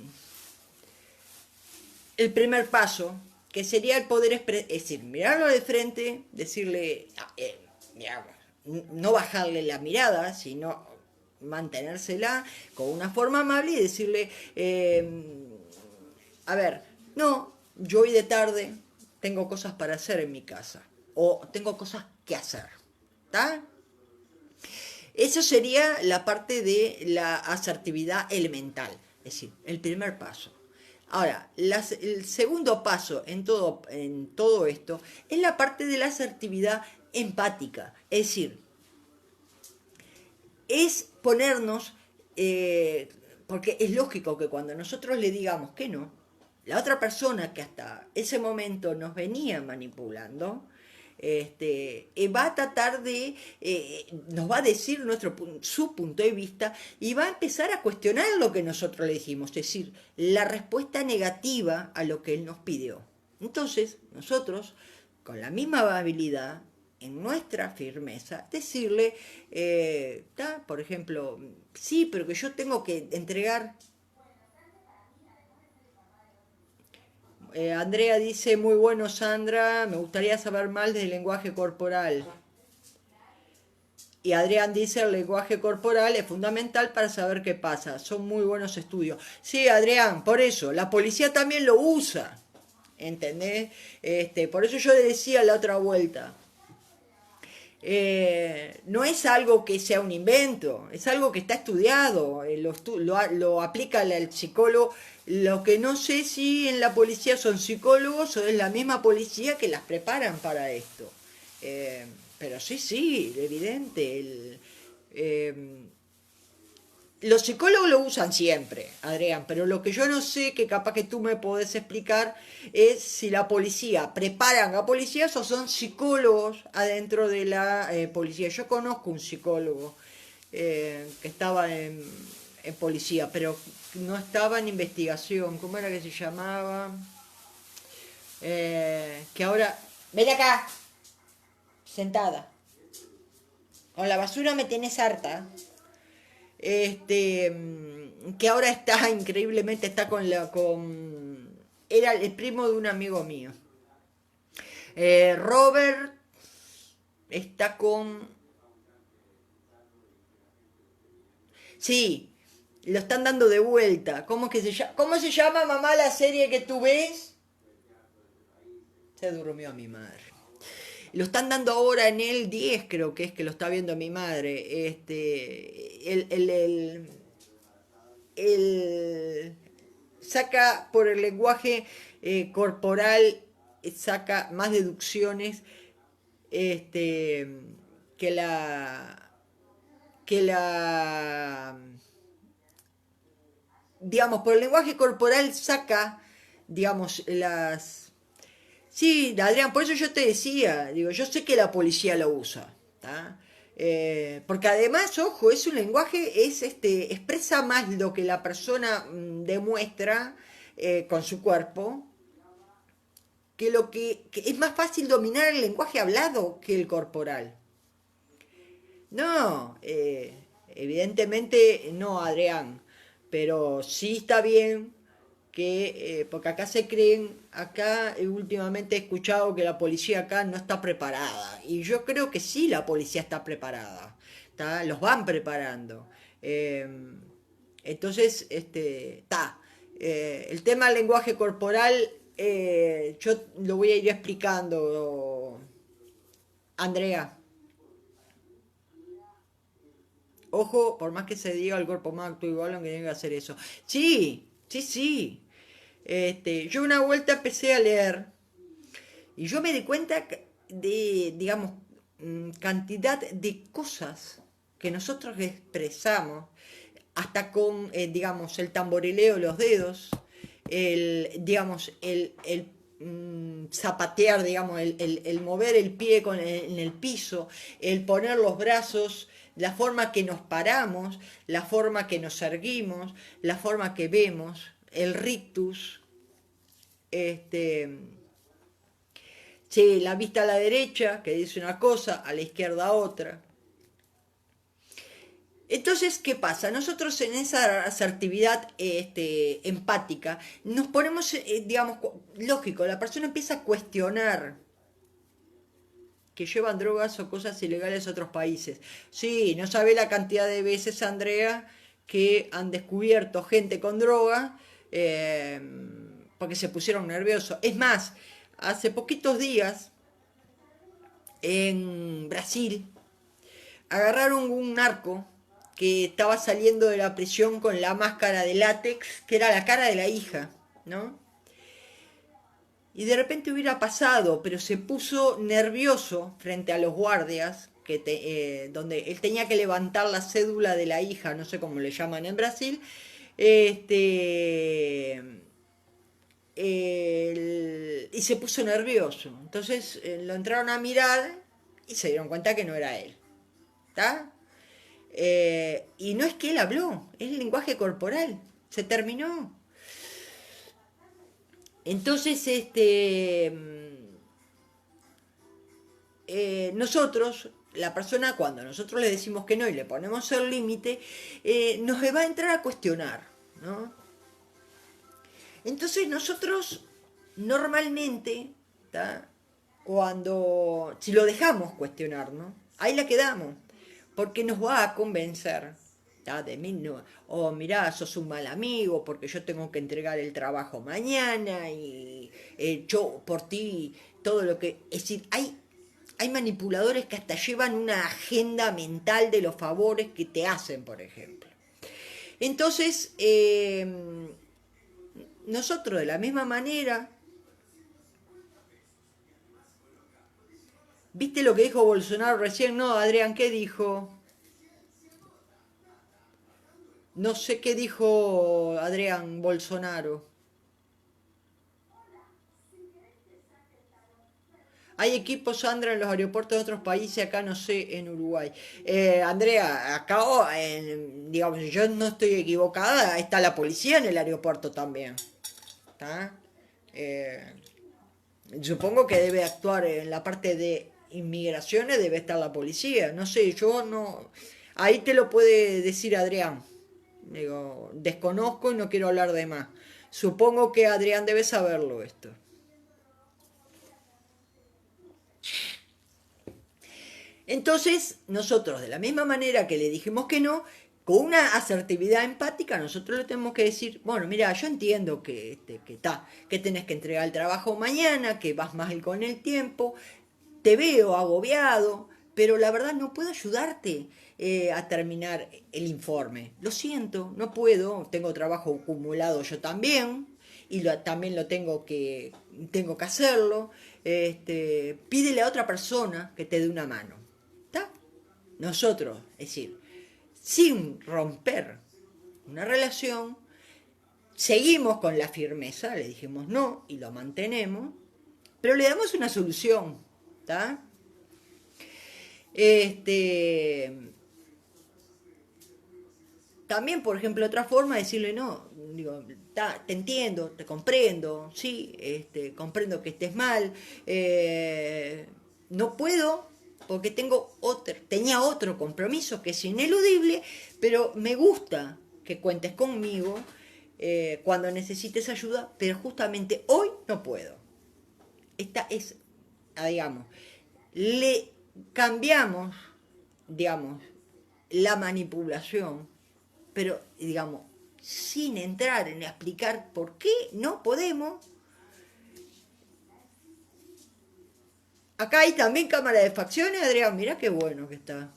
primer paso, que sería el poder es decir, mirarlo de frente, decirle, digamos, no bajarle la mirada, sino mantenérsela con una forma amable y decirle, a ver, no, yo hoy de tarde tengo cosas para hacer en mi casa, o tengo cosas que hacer, ¿está? Eso sería la parte de la asertividad elemental, es decir, el primer paso. Ahora, el segundo paso en todo esto es la parte de la asertividad empática, es decir, es ponernos, porque es lógico que cuando nosotros le digamos que no, la otra persona que hasta ese momento nos venía manipulando, va a tratar nos va a decir su punto de vista y va a empezar a cuestionar lo que nosotros le dijimos, es decir, la respuesta negativa a lo que él nos pidió. Entonces, nosotros, con la misma habilidad, en nuestra firmeza, decirle, por ejemplo, sí, pero que yo tengo que entregar. Andrea dice, muy bueno Sandra, me gustaría saber más del lenguaje corporal. Y Adrián dice, el lenguaje corporal es fundamental para saber qué pasa. Son muy buenos estudios. Sí, Adrián, por eso, la policía también lo usa. ¿Entendés? Por eso yo le decía la otra vuelta. No es algo que sea un invento, es algo que está estudiado, lo aplica el psicólogo. Lo que no sé si en la policía son psicólogos o es la misma policía que las preparan para esto. Pero sí, evidente. Los psicólogos lo usan siempre, Adrián, pero lo que yo no sé, que capaz que tú me podés explicar, es si la policía preparan a policías o son psicólogos adentro de la policía. Yo conozco un psicólogo que estaba en policía, pero no estaba en investigación. ¿Cómo era que se llamaba? que ahora... Ven acá, sentada. Con la basura me tienes harta. Que ahora está increíblemente, está era el primo de un amigo mío. Robert está con... Sí, lo están dando de vuelta. ¿Cómo se llama, mamá, la serie que tú ves? Se durmió mi madre. Lo están dando ahora en el 10, creo que es que lo está viendo mi madre. El saca por el lenguaje corporal, saca más deducciones que la digamos, por el lenguaje corporal saca, digamos, las... Sí, Adrián, por eso yo te decía, digo, yo sé que la policía lo usa, ¿tá? Porque además, ojo, es un lenguaje, expresa más lo que la persona demuestra con su cuerpo, que es más fácil dominar el lenguaje hablado que el corporal. No, evidentemente no, Adrián, pero sí está bien que, porque acá se creen, acá últimamente he escuchado que la policía acá no está preparada, y yo creo que sí la policía está preparada, ¿tá? Los van preparando. Eh, entonces, el tema del lenguaje corporal, yo lo voy a ir explicando, Andrea. Ojo, por más que se diga el cuerpo humano actúa igual, aunque tenga que hacer eso. Sí, sí, sí. Yo una vuelta empecé a leer y yo me di cuenta de, digamos, cantidad de cosas que nosotros expresamos, hasta con, digamos, el tamborileo de los dedos, digamos, zapatear, digamos, el mover el pie en el piso, el poner los brazos, la forma que nos paramos, la forma que nos erguimos, la forma que vemos, el rictus, sí, la vista a la derecha, que dice una cosa, a la izquierda otra. Entonces, ¿qué pasa? Nosotros en esa asertividad empática nos ponemos, digamos, lógico, la persona empieza a cuestionar que llevan drogas o cosas ilegales a otros países. Sí, no sabe la cantidad de veces, Andrea, que han descubierto gente con droga porque se pusieron nerviosos. Es más, hace poquitos días en Brasil agarraron un narco que estaba saliendo de la prisión con la máscara de látex, que era la cara de la hija, ¿no? Y de repente hubiera pasado, pero se puso nervioso frente a los guardias, donde él tenía que levantar la cédula de la hija, no sé cómo le llaman en Brasil, y se puso nervioso. Entonces lo entraron a mirar y se dieron cuenta que no era él. ¿Está? Y no es que él habló, es el lenguaje corporal. Se terminó. Entonces, nosotros, la persona, cuando nosotros le decimos que no y le ponemos el límite, nos va a entrar a cuestionar, ¿no? Entonces nosotros normalmente, ¿tá? Si lo dejamos cuestionar, ¿no? Ahí la quedamos, porque nos va a convencer, ¿tá? De mí no, mirá, sos un mal amigo porque yo tengo que entregar el trabajo mañana y yo por ti todo lo que... Es decir, hay manipuladores que hasta llevan una agenda mental de los favores que te hacen, por ejemplo. Entonces, nosotros de la misma manera, ¿viste lo que dijo Bolsonaro recién? No, Adrián, ¿qué dijo? No sé qué dijo Adrián Bolsonaro. Hay equipos, Sandra, en los aeropuertos de otros países, acá no sé, en Uruguay. Andrea, acá, digamos, yo no estoy equivocada, está la policía en el aeropuerto también. ¿Está? Supongo que debe actuar en la parte de inmigraciones, debe estar la policía. No sé, yo no. Ahí te lo puede decir Adrián. Digo, desconozco y no quiero hablar de más. Supongo que Adrián debe saberlo esto. Entonces, nosotros, de la misma manera que le dijimos que no, con una asertividad empática, nosotros le tenemos que decir, bueno, mira, yo entiendo que tenés que entregar el trabajo mañana, que vas mal con el tiempo, te veo agobiado, pero la verdad no puedo ayudarte a terminar el informe. Lo siento, no puedo, tengo trabajo acumulado yo también, y también tengo que hacerlo. Pídele a otra persona que te dé una mano. ¿Está? Nosotros, es decir, sin romper una relación, seguimos con la firmeza, le dijimos no y lo mantenemos, pero le damos una solución, ¿está? También, por ejemplo, otra forma de decirle no, digo, te entiendo, te comprendo, sí, comprendo que estés mal, no puedo porque tenía otro compromiso que es ineludible, pero me gusta que cuentes conmigo cuando necesites ayuda, pero justamente hoy no puedo. Esta es, digamos, le cambiamos, digamos, la manipulación, pero, digamos, sin entrar en explicar por qué no podemos. Acá hay también cámara de facciones, Adrián, mirá qué bueno que está.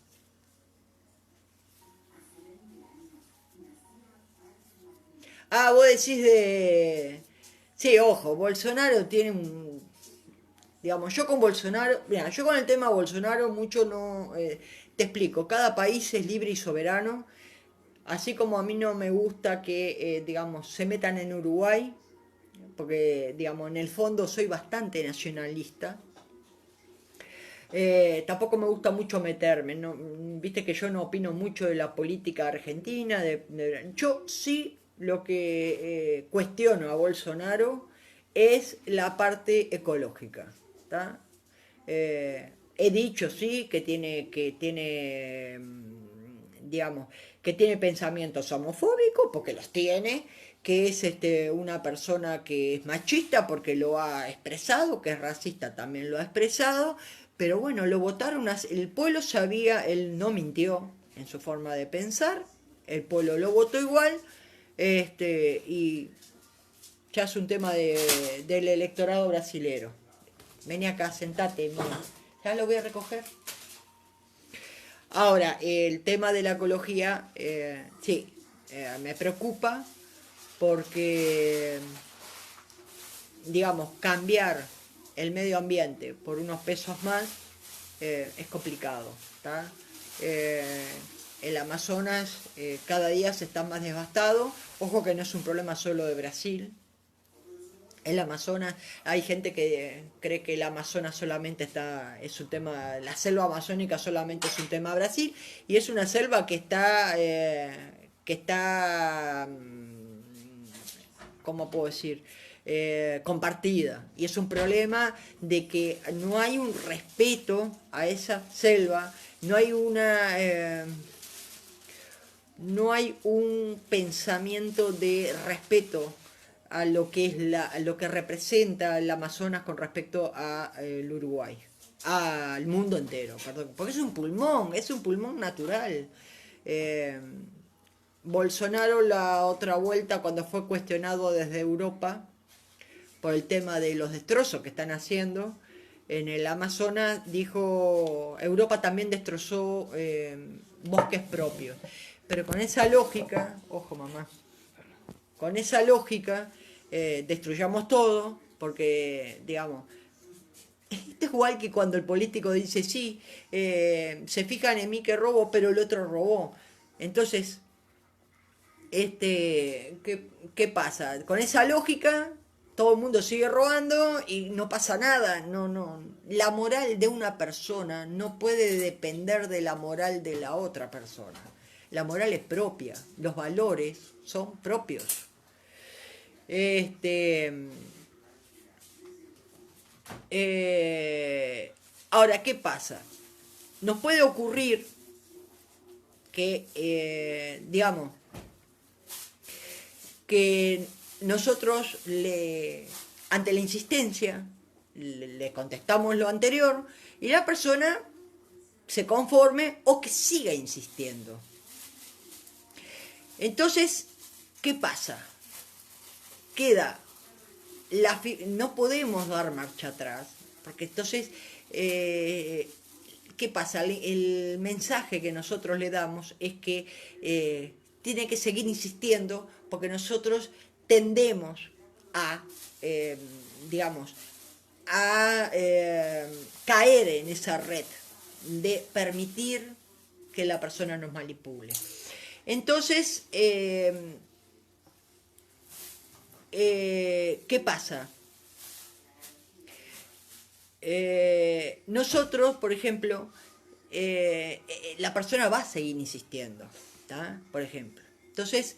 Ah, vos decís de... Sí, ojo, Bolsonaro tiene un... Digamos, yo con Bolsonaro... Mira, yo con el tema Bolsonaro mucho no... te explico, cada país es libre y soberano. Así como a mí no me gusta que, digamos, se metan en Uruguay, porque, digamos, en el fondo soy bastante nacionalista. Tampoco me gusta mucho meterme, ¿no? Viste que yo no opino mucho de la política argentina. Yo sí lo que cuestiono a Bolsonaro es la parte ecológica. ¿Tá? He dicho sí digamos, que tiene pensamientos homofóbicos, porque los tiene, que es una persona que es machista porque lo ha expresado, que es racista también lo ha expresado, pero bueno, lo votaron, el pueblo sabía, él no mintió en su forma de pensar, el pueblo lo votó igual, y ya es un tema del electorado brasilero. Vení acá, sentate, mira. Ya lo voy a recoger. Ahora, el tema de la ecología, sí, me preocupa porque, digamos, cambiar el medio ambiente por unos pesos más es complicado. ¿Tá? El Amazonas cada día se está más devastado. Ojo que no es un problema solo de Brasil. El Amazonas, hay gente que cree que el Amazonas solamente es un tema, la selva amazónica solamente es un tema de Brasil, y es una selva que está, ¿cómo puedo decir? Compartida, y es un problema de que no hay un respeto a esa selva, no hay un pensamiento de respeto a lo que a lo que representa el Amazonas con respecto al Uruguay, al mundo entero, perdón, porque es un pulmón natural. Eh, Bolsonaro la otra vuelta cuando fue cuestionado desde Europa por el tema de los destrozos que están haciendo en el Amazonas, dijo Europa también destrozó bosques propios, pero con esa lógica, ojo mamá, con esa lógica destruyamos todo, porque, digamos, esto es igual que cuando el político dice, sí, se fijan en mí que robo, pero el otro robó. Entonces, ¿qué pasa? Con esa lógica, todo el mundo sigue robando y no pasa nada. No. La moral de una persona no puede depender de la moral de la otra persona. La moral es propia, los valores son propios. Ahora, ¿qué pasa? Nos puede ocurrir que, digamos, que nosotros ante la insistencia le contestamos lo anterior y la persona se conforme o que siga insistiendo. Entonces, ¿qué pasa? Queda, no podemos dar marcha atrás, porque entonces, ¿qué pasa? El mensaje que nosotros le damos es que tiene que seguir insistiendo porque nosotros tendemos a, eh, digamos, a caer en esa red de permitir que la persona nos manipule. Entonces, ¿qué pasa? Nosotros, por ejemplo, la persona va a seguir insistiendo, ¿tá? Por ejemplo. Entonces,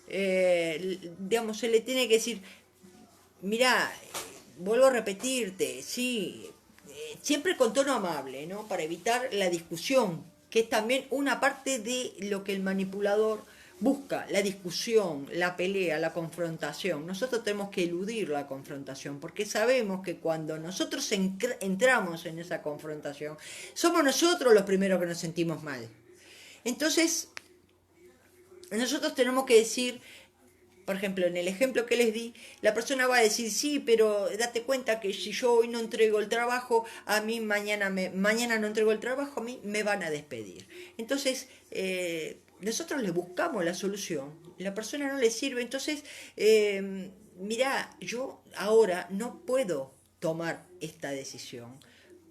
digamos, se le tiene que decir, mira, vuelvo a repetirte, sí, siempre con tono amable, ¿no? Para evitar la discusión, que es también una parte de lo que el manipulador busca, la discusión, la pelea, la confrontación. Nosotros tenemos que eludir la confrontación, porque sabemos que cuando nosotros entramos en esa confrontación, somos nosotros los primeros que nos sentimos mal. Entonces, nosotros tenemos que decir, por ejemplo, en el ejemplo que les di, la persona va a decir, sí, pero date cuenta que si yo hoy no entrego el trabajo, a mí mañana no entrego el trabajo, a mí me van a despedir. Entonces, nosotros le buscamos la solución, la persona no le sirve, entonces, mirá, yo ahora no puedo tomar esta decisión.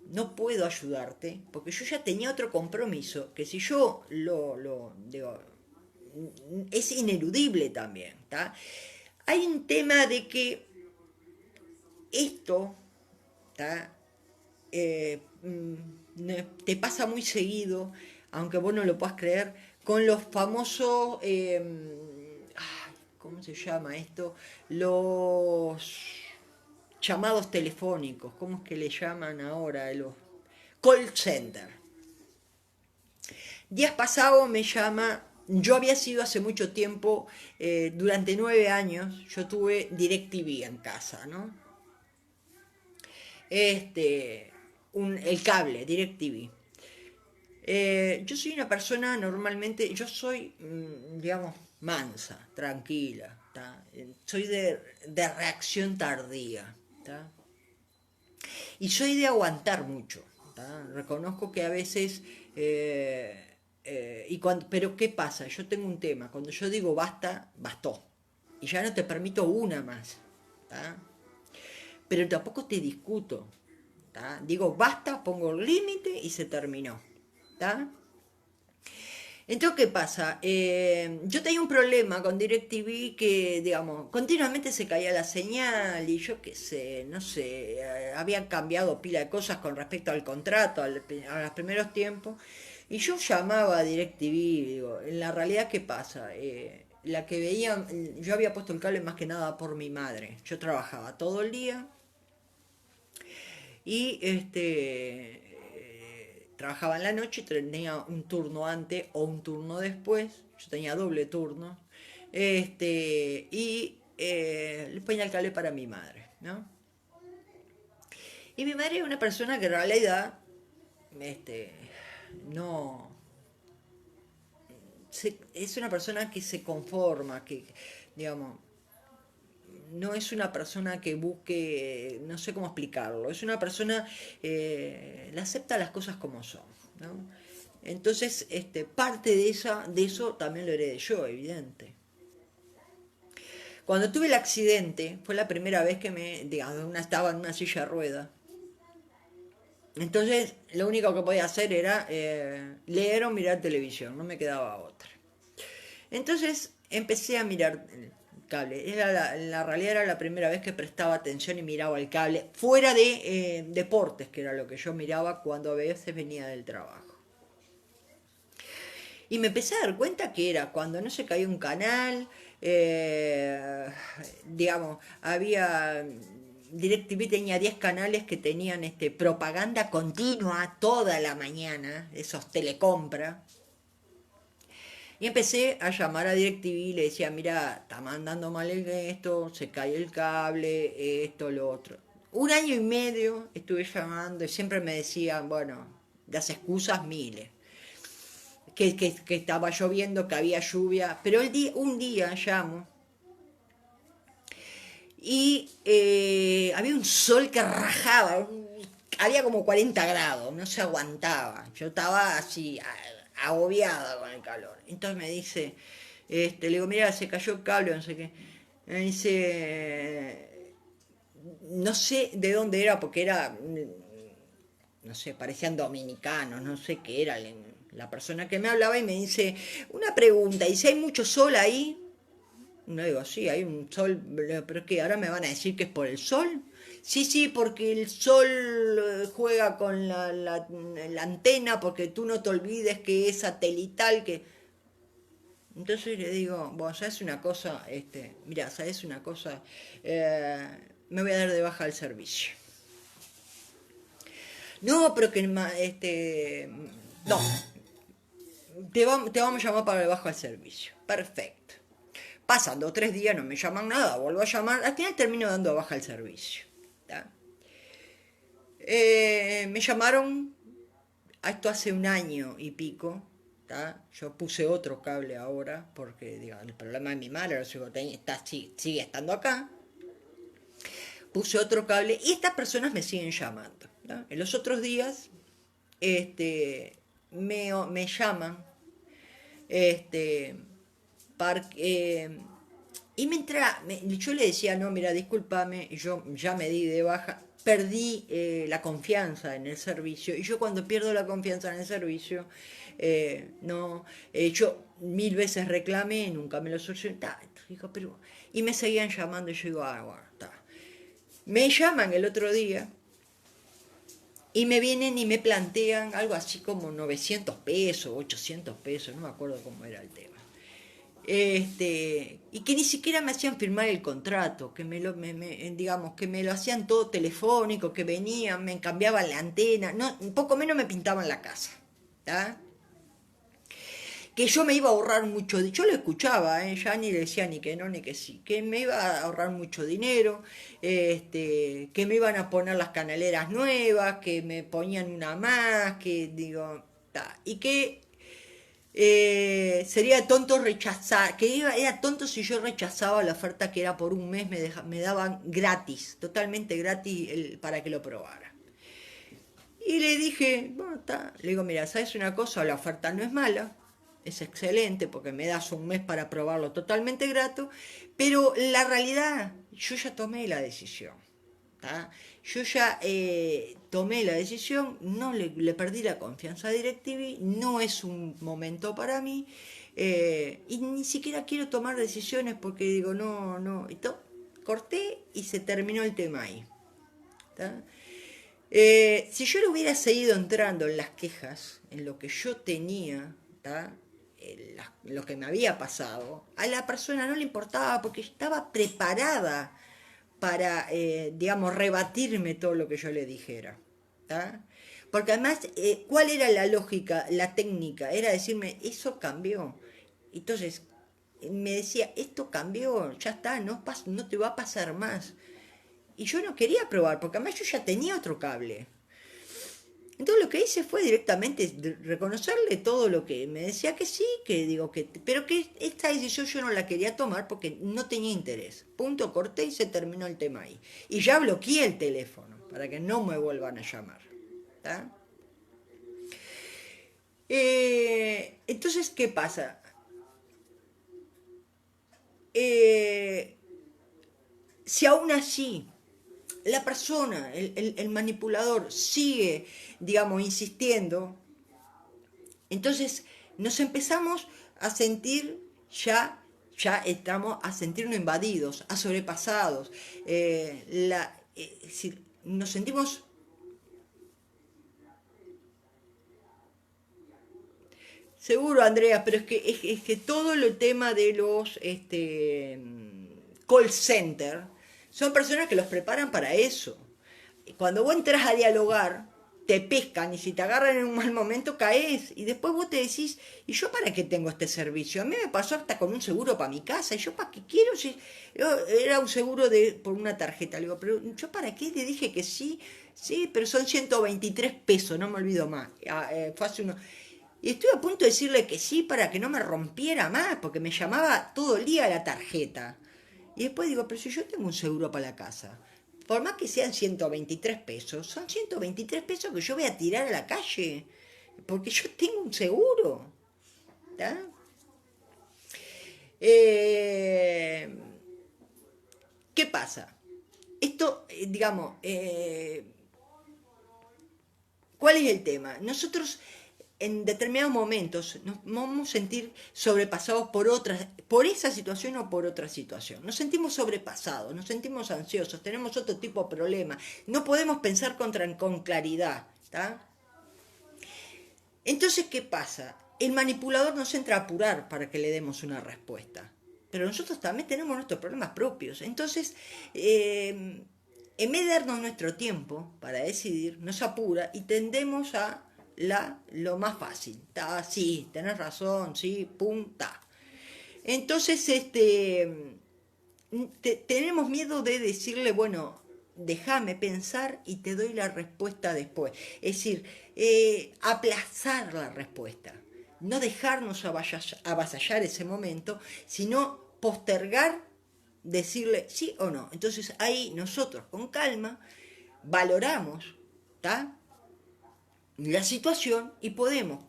No puedo ayudarte, porque yo ya tenía otro compromiso, que si yo digo, es ineludible también, ¿tá? Hay un tema de que esto, ¿tá? Te pasa muy seguido, aunque vos no lo puedas creer, con los famosos, ¿cómo se llama esto? Los llamados telefónicos, ¿cómo es que le llaman ahora? Los call center. Días pasados me llama, yo había sido hace mucho tiempo, durante 9 años, yo tuve DirecTV en casa, ¿no? El cable, DirecTV. Yo soy una persona normalmente, yo soy, digamos, mansa, tranquila, ¿tá? Soy de reacción tardía, ¿tá? Y soy de aguantar mucho, ¿tá? Reconozco que a veces... pero ¿qué pasa? Yo tengo un tema. Cuando yo digo basta, bastó. Y ya no te permito una más, ¿tá? Pero tampoco te discuto, ¿tá? Digo basta, pongo el límite y se terminó, ¿tá? Entonces, ¿qué pasa? Yo tenía un problema con DirecTV que, digamos, continuamente se caía la señal y yo qué sé, no sé, habían cambiado pila de cosas con respecto al contrato, a los primeros tiempos, y yo llamaba a DirecTV, digo, en la realidad, ¿qué pasa? La que veía, yo había puesto el cable más que nada por mi madre, yo trabajaba todo el día y trabajaba en la noche y tenía un turno antes o un turno después. Yo tenía doble turno. Le ponía el cable para mi madre, ¿no? Y mi madre es una persona que en realidad no es una persona que se conforma, que digamos no es una persona que busque, no sé cómo explicarlo, es una persona, le acepta las cosas como son, ¿no? Entonces, parte de eso también lo heredé yo, evidente. Cuando tuve el accidente, fue la primera vez que digamos, estaba en una silla de ruedas. Entonces, lo único que podía hacer era leer o mirar televisión, no me quedaba otra. Entonces, empecé a mirar cable. En la realidad era la primera vez que prestaba atención y miraba el cable, fuera de deportes, que era lo que yo miraba cuando a veces venía del trabajo. Y me empecé a dar cuenta que era cuando no se caía un canal, digamos, había DirecTV tenía 10 canales que tenían propaganda continua toda la mañana, esos telecompra. Y empecé a llamar a DirecTV y le decía, mira, está mandando mal esto, se cae el cable, esto, lo otro. 1 año y medio estuve llamando y siempre me decían, bueno, las excusas miles. Que estaba lloviendo, que había lluvia, pero un día llamo y había un sol que rajaba, había como 40 grados, no se aguantaba, yo estaba así agobiada con el calor. Entonces me dice, le digo, mira, se cayó el cable, no sé qué. Me dice, no sé de dónde era, porque era, no sé, parecían dominicanos, no sé qué era la persona que me hablaba, y me dice, una pregunta, ¿y si hay mucho sol ahí? No digo, sí, hay un sol, pero es que ahora me van a decir que es por el sol. Sí, sí, porque el sol juega con la antena, porque tú no te olvides que es satelital, que... Entonces le digo, bueno, ¿sabes una cosa? Mira, ¿sabes una cosa? Eh, Me voy a dar de baja el servicio. No, pero que... No, te vamos a llamar para el bajo al servicio. Perfecto. Pasan 2 o 3 días, no me llaman nada, vuelvo a llamar, al final termino dando baja el servicio. ¿Tá? Me llamaron, a esto hace 1 año y pico, ¿tá? Yo puse otro cable ahora, porque digo, el problema de mi madre, sigue estando acá. Puse otro cable y estas personas me siguen llamando. ¿Tá? En los otros días me llaman este, y yo le decía, no, mira, discúlpame, yo ya me di de baja, perdí la confianza en el servicio, y yo cuando pierdo la confianza en el servicio, no, yo 1000 veces reclamé, nunca me lo solucionaron, y me seguían llamando, y yo digo, bueno, está. Me llaman el otro día, y me vienen y me plantean algo así como 900 pesos, 800 pesos, no me acuerdo cómo era el tema. Y que ni siquiera me hacían firmar el contrato, que digamos, que me lo hacían todo telefónico, que venían, me cambiaban la antena, no, un poco menos me pintaban la casa, ¿tá? Que yo me iba a ahorrar mucho, yo lo escuchaba, ya ni le decía ni que no ni que sí, que me iba a ahorrar mucho dinero, que me iban a poner las canaleras nuevas, que me ponían una más, que digo, ta, y que sería tonto rechazar, era tonto si yo rechazaba la oferta que era por un mes, me daban gratis, totalmente gratis para que lo probara. Y le dije, bueno, está. Le digo, mira, ¿sabes una cosa? La oferta no es mala, es excelente porque me das un mes para probarlo totalmente gratis, pero la realidad, yo ya tomé la decisión. ¿Tá? Yo ya tomé la decisión, no le perdí la confianza a DirecTV, no es un momento para mí, y ni siquiera quiero tomar decisiones porque digo, no, no, corté y se terminó el tema ahí. ¿Tá? Si yo le hubiera seguido entrando en las quejas, en lo que yo tenía, ¿tá? Lo que me había pasado, a la persona no le importaba porque estaba preparada para, digamos, rebatirme todo lo que yo le dijera. ¿Tá? Porque además, ¿cuál era la lógica, la técnica? Era decirme, eso cambió. Entonces, me decía, esto cambió, ya está, no te va a pasar más. Y yo no quería probar, porque además yo ya tenía otro cable. Entonces lo que hice fue directamente reconocerle todo lo que me decía que sí, que digo que, pero que esta decisión yo no la quería tomar porque no tenía interés. Punto, corté y se terminó el tema ahí. Y ya bloqueé el teléfono para que no me vuelvan a llamar. ¿Tá? Entonces, ¿qué pasa? Si aún así la persona, el manipulador sigue, digamos, insistiendo, entonces nos empezamos a sentir ya estamos a sentirnos invadidos, a sobrepasados. Si nos sentimos... Seguro, Andrea, pero es que todo el tema de los call center, Son personas que los preparan para eso. Cuando vos entras a dialogar, te pescan y si te agarran en un mal momento caes y después vos te decís, ¿y yo para qué tengo este servicio? A mí me pasó hasta con un seguro para mi casa, ¿y yo para qué quiero? Si era un seguro por una tarjeta, le digo, pero ¿yo para qué? Le dije que sí, sí, pero son 123 pesos, no me olvido más. Fue hace uno. Y estuve a punto de decirle que sí para que no me rompiera más, porque me llamaba todo el día la tarjeta. Y después digo, pero si yo tengo un seguro para la casa, por más que sean 123 pesos, son 123 pesos que yo voy a tirar a la calle, porque yo tengo un seguro. ¿Tá? ¿Qué pasa? Esto, digamos, ¿cuál es el tema? Nosotros en determinados momentos nos vamos a sentir sobrepasados por esa situación o por otra situación. Nos sentimos sobrepasados, nos sentimos ansiosos, tenemos otro tipo de problemas, no podemos pensar con claridad. ¿Tá? Entonces, ¿qué pasa? El manipulador nos entra a apurar para que le demos una respuesta. Pero nosotros también tenemos nuestros problemas propios. Entonces, en vez de darnos nuestro tiempo para decidir, nos apura y tendemos a lo más fácil. ¿Tá? Sí, tenés razón, sí, pum, ta. Entonces, tenemos miedo de decirle, bueno, déjame pensar y te doy la respuesta después. Es decir, aplazar la respuesta. No dejarnos avasallar ese momento, sino postergar, decirle sí o no. Entonces ahí nosotros con calma valoramos, ¿tá? La situación y podemos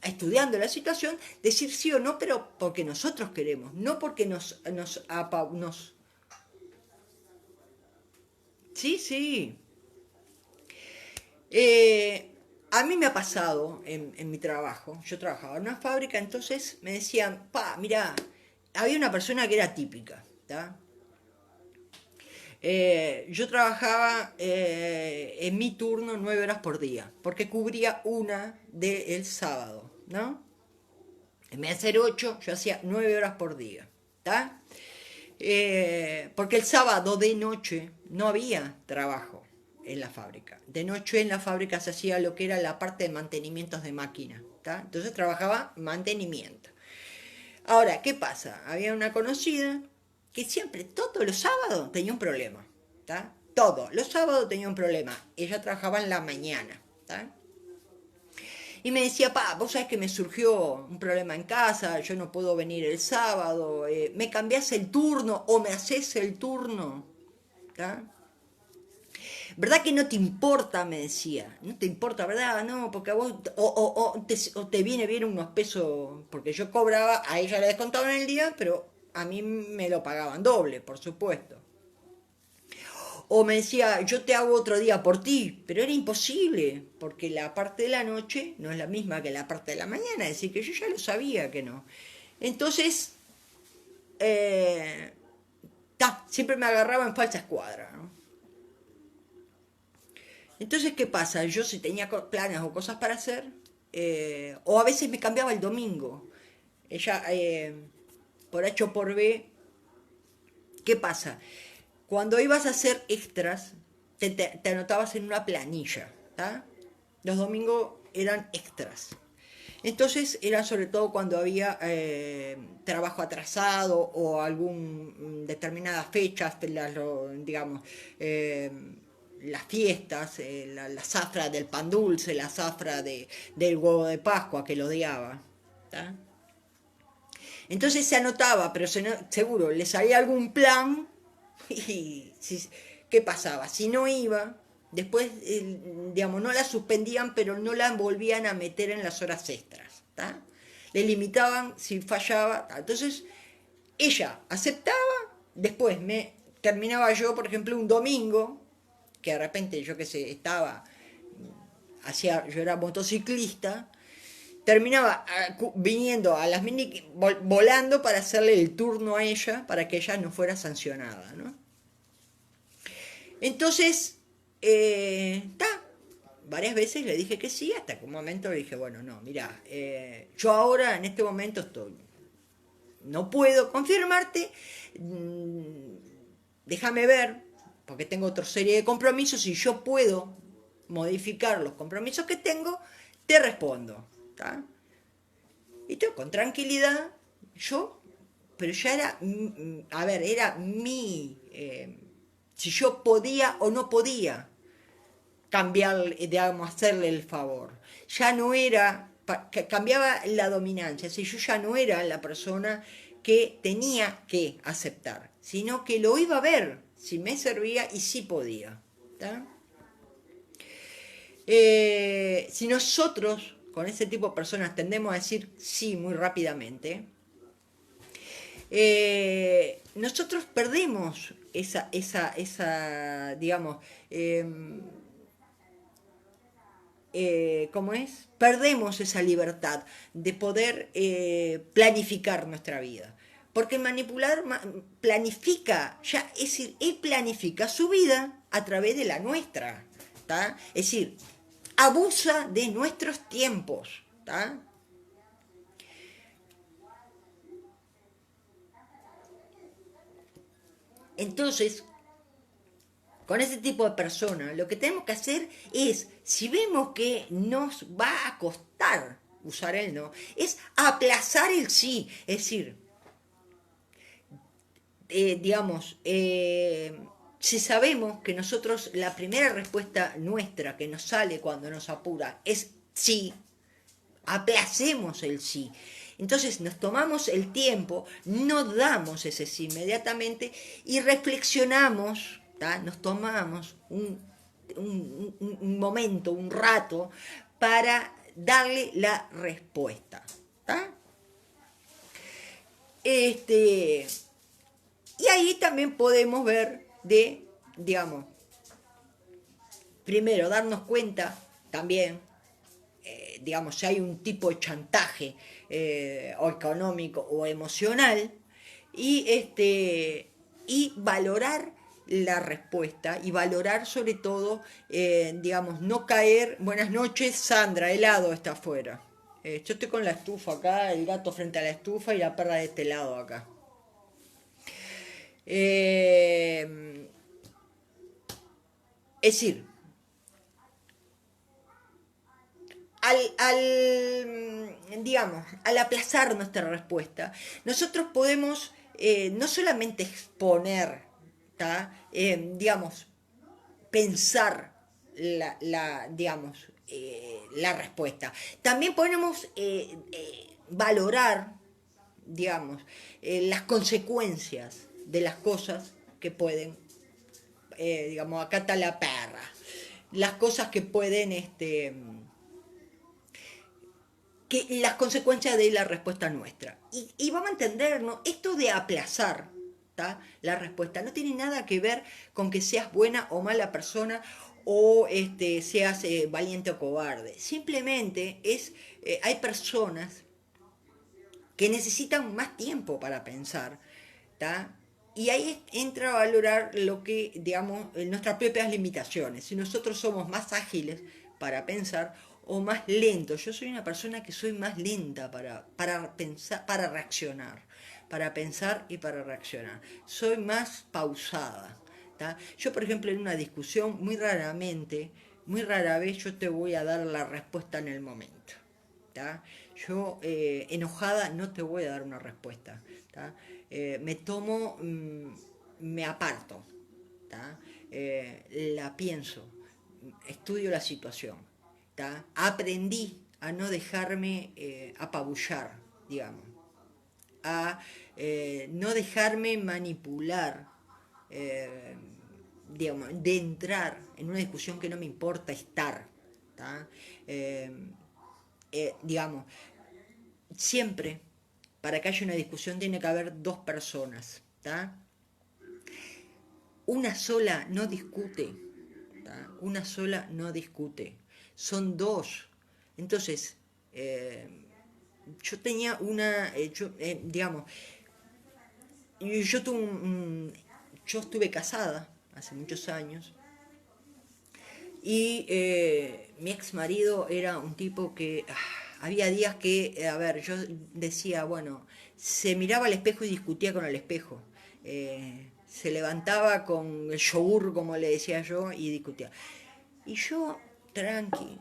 estudiando la situación, decir sí o no, pero porque nosotros queremos, no porque nos. Sí, sí. A mí me ha pasado en mi trabajo, yo trabajaba en una fábrica, entonces me decían, mira, había una persona que era típica, ¿tá? Yo trabajaba en mi turno 9 horas por día, porque cubría una del sábado, ¿no? En vez de hacer 8, yo hacía 9 horas por día, ¿tá? Porque el sábado de noche no había trabajo en la fábrica. De noche en la fábrica se hacía lo que era la parte de mantenimientos de máquina, ¿tá? Entonces trabajaba mantenimiento. Ahora, ¿qué pasa? Había una conocida que siempre, todos los sábados, tenía un problema, ¿tá? Todos los sábados tenía un problema. Ella trabajaba en la mañana, ¿tá? Y me decía, vos sabés que me surgió un problema en casa, yo no puedo venir el sábado, ¿me cambiás el turno o me haces el turno? ¿Tá? ¿Verdad que no te importa? Me decía. No te importa, ¿verdad? No, porque a vos o te viene bien unos pesos, porque yo cobraba, a ella le descontaban el día, pero a mí me lo pagaban doble, por supuesto. O me decía, yo te hago otro día por ti, pero era imposible, porque la parte de la noche no es la misma que la parte de la mañana, es decir, que yo ya lo sabía que no. Entonces, siempre me agarraba en falsa escuadra, ¿no? Entonces, ¿qué pasa? Yo si tenía planes o cosas para hacer, o a veces me cambiaba el domingo. Ella, por H o por B, ¿qué pasa? Cuando ibas a hacer extras, te anotabas en una planilla, ¿tá? Los domingos eran extras. Entonces era sobre todo cuando había trabajo atrasado o algún determinadas fechas, digamos, las fiestas, la zafra del pan dulce, la zafra del huevo de Pascua que lo odiaba. ¿Tá? Entonces se anotaba, pero seguro le salía algún plan y ¿qué pasaba? Si no iba, después, digamos, no la suspendían, pero no la volvían a meter en las horas extras. ¿Tá? Le limitaban si fallaba. ¿Tá? Entonces, ella aceptaba, después terminaba yo, por ejemplo, un domingo, que de repente, yo qué sé, yo era motociclista, terminaba viniendo a las mini, volando para hacerle el turno a ella, para que ella no fuera sancionada, ¿no? Entonces, varias veces le dije que sí, hasta que un momento le dije, bueno, no, mira, yo ahora en este momento estoy no puedo confirmarte, déjame ver, porque tengo otra serie de compromisos y yo puedo modificar los compromisos que tengo, te respondo. ¿Tá? Y tú, con tranquilidad, pero ya era, a ver, era si yo podía o no podía cambiar, digamos, hacerle el favor. Ya no era, cambiaba la dominancia, si yo ya no era la persona que tenía que aceptar, sino que lo iba a ver, si me servía y si podía. ¿Tá? Si nosotros con ese tipo de personas tendemos a decir sí muy rápidamente, nosotros perdemos esa digamos, ¿cómo es? Perdemos esa libertad de poder planificar nuestra vida. Porque el manipulador planifica, ya, es decir, él planifica su vida a través de la nuestra. ¿Tá? Es decir, abusa de nuestros tiempos. ¿Tá? Entonces, con ese tipo de personas, lo que tenemos que hacer es, si vemos que nos va a costar usar el no, es aplazar el sí. Es decir, digamos, si sabemos que nosotros, la primera respuesta nuestra que nos sale cuando nos apura es sí, aplacemos el sí. Entonces nos tomamos el tiempo, no damos ese sí inmediatamente y reflexionamos, ¿tá? Nos tomamos un momento, un rato para darle la respuesta. ¿Tá? Y ahí también podemos ver digamos, primero darnos cuenta también, digamos, si hay un tipo de chantaje o económico o emocional, y valorar la respuesta y valorar sobre todo, digamos, no caer. Buenas noches, Sandra, helado está afuera. Yo estoy con la estufa acá, el gato frente a la estufa y la perra de este lado acá. Es decir, digamos, al aplazar nuestra respuesta, nosotros podemos no solamente exponer, digamos, pensar digamos, la respuesta. También podemos valorar, digamos, las consecuencias de las cosas que pueden, digamos, acá está la perra, las cosas que pueden, que las consecuencias de la respuesta nuestra. Y vamos a entender, ¿no? Esto de aplazar, ¿tá? La respuesta no tiene nada que ver con que seas buena o mala persona o seas valiente o cobarde. Simplemente hay personas que necesitan más tiempo para pensar, ¿tá? Y ahí entra a valorar lo que, digamos, nuestras propias limitaciones. Si nosotros somos más ágiles para pensar o más lentos. Yo soy una persona que soy más lenta para pensar, para reaccionar. Para pensar y para reaccionar. Soy más pausada. ¿Tá? Yo, por ejemplo, en una discusión, muy rara vez yo te voy a dar la respuesta en el momento. ¿Tá? Yo, enojada, no te voy a dar una respuesta. ¿Tá? Me tomo, me aparto. ¿Tá? La pienso, estudio la situación. ¿Tá? Aprendí a no dejarme apabullar, digamos, a no dejarme manipular, digamos, de entrar en una discusión que no me importa estar. ¿Tá? Digamos, siempre para que haya una discusión tiene que haber dos personas. ¿Tá? Una sola no discute. ¿Tá? Una sola no discute. Son dos. Entonces, yo tenía digamos, yo estuve casada hace muchos años y mi ex marido era un tipo que había días que, a ver, yo decía, bueno, se miraba al espejo y discutía con el espejo. Se levantaba con el yogur, como le decía yo, y discutía. Y yo, tranqui,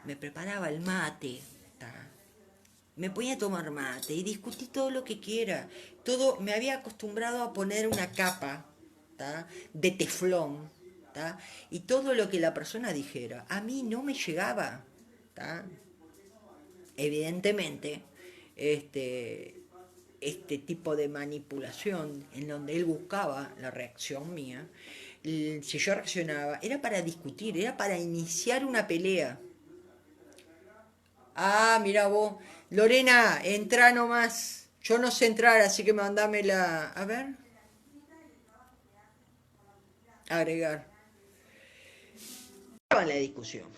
me preparaba el mate, ¿tá? Me ponía a tomar mate y discutí todo lo que quiera. Todo, me había acostumbrado a poner una capa, ¿tá? De teflón, ¿tá? Y todo lo que la persona dijera, a mí no me llegaba, ¿tá? Evidentemente, este tipo de manipulación en donde él buscaba la reacción mía, si yo reaccionaba, era para discutir, era para iniciar una pelea. Ah, mira vos. Lorena, entra nomás. Yo no sé entrar, así que mandame la... A ver. Agregar. Estaba en la discusión.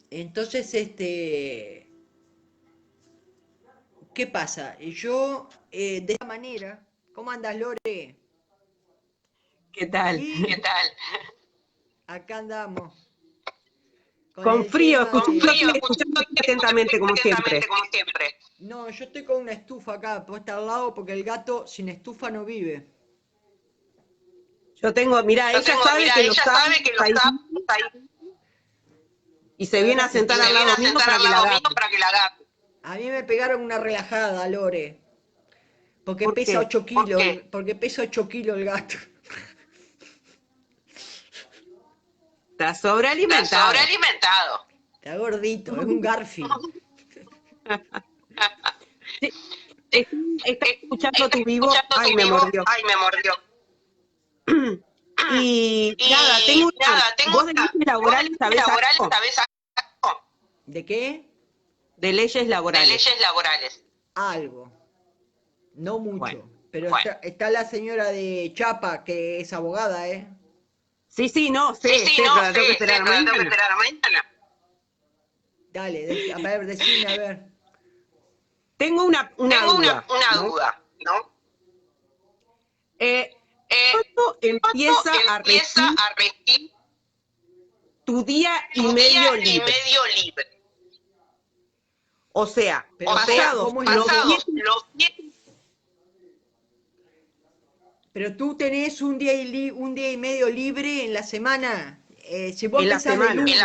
Entonces, ¿qué pasa? Yo, de esta manera... ¿Cómo andas, Lore? ¿Qué tal? Y ¿qué tal? Acá andamos. Con Con el frío, tema de... escuchándote atentamente, como siempre. No, yo estoy con una estufa acá puesta al lado porque el gato sin estufa no vive. Yo tengo, mira, ella sabe que los sábados ahí y se viene a sentar al lado mío para que la agarre. A mí me pegaron una relajada, Lore. Porque ¿Por pesa qué? 8 kilos. Porque pesa 8 kilos el gato. Está sobrealimentado. Está gordito, es un Garfield. Sí, está escuchando tu vivo. Ay, me mordió. Y nada, tengo vos de leyes laborales, ¿sabés algo? ¿De qué? De leyes laborales. Algo. No Bueno. mucho. Pero está la señora de Chapa, que es abogada, ¿eh? Sí, no, sé, pero la tengo que esperar a mañana. Dale, a ver, decime, a ver. Tengo una duda, ¿no? ¿Cuándo empieza a regir tu día y medio libre? O sea, Pero, pasados ¿cómo es los eso? 10. Pero tú tenés un día y medio libre en la semana. Si vos En la empezás de semana. lunes.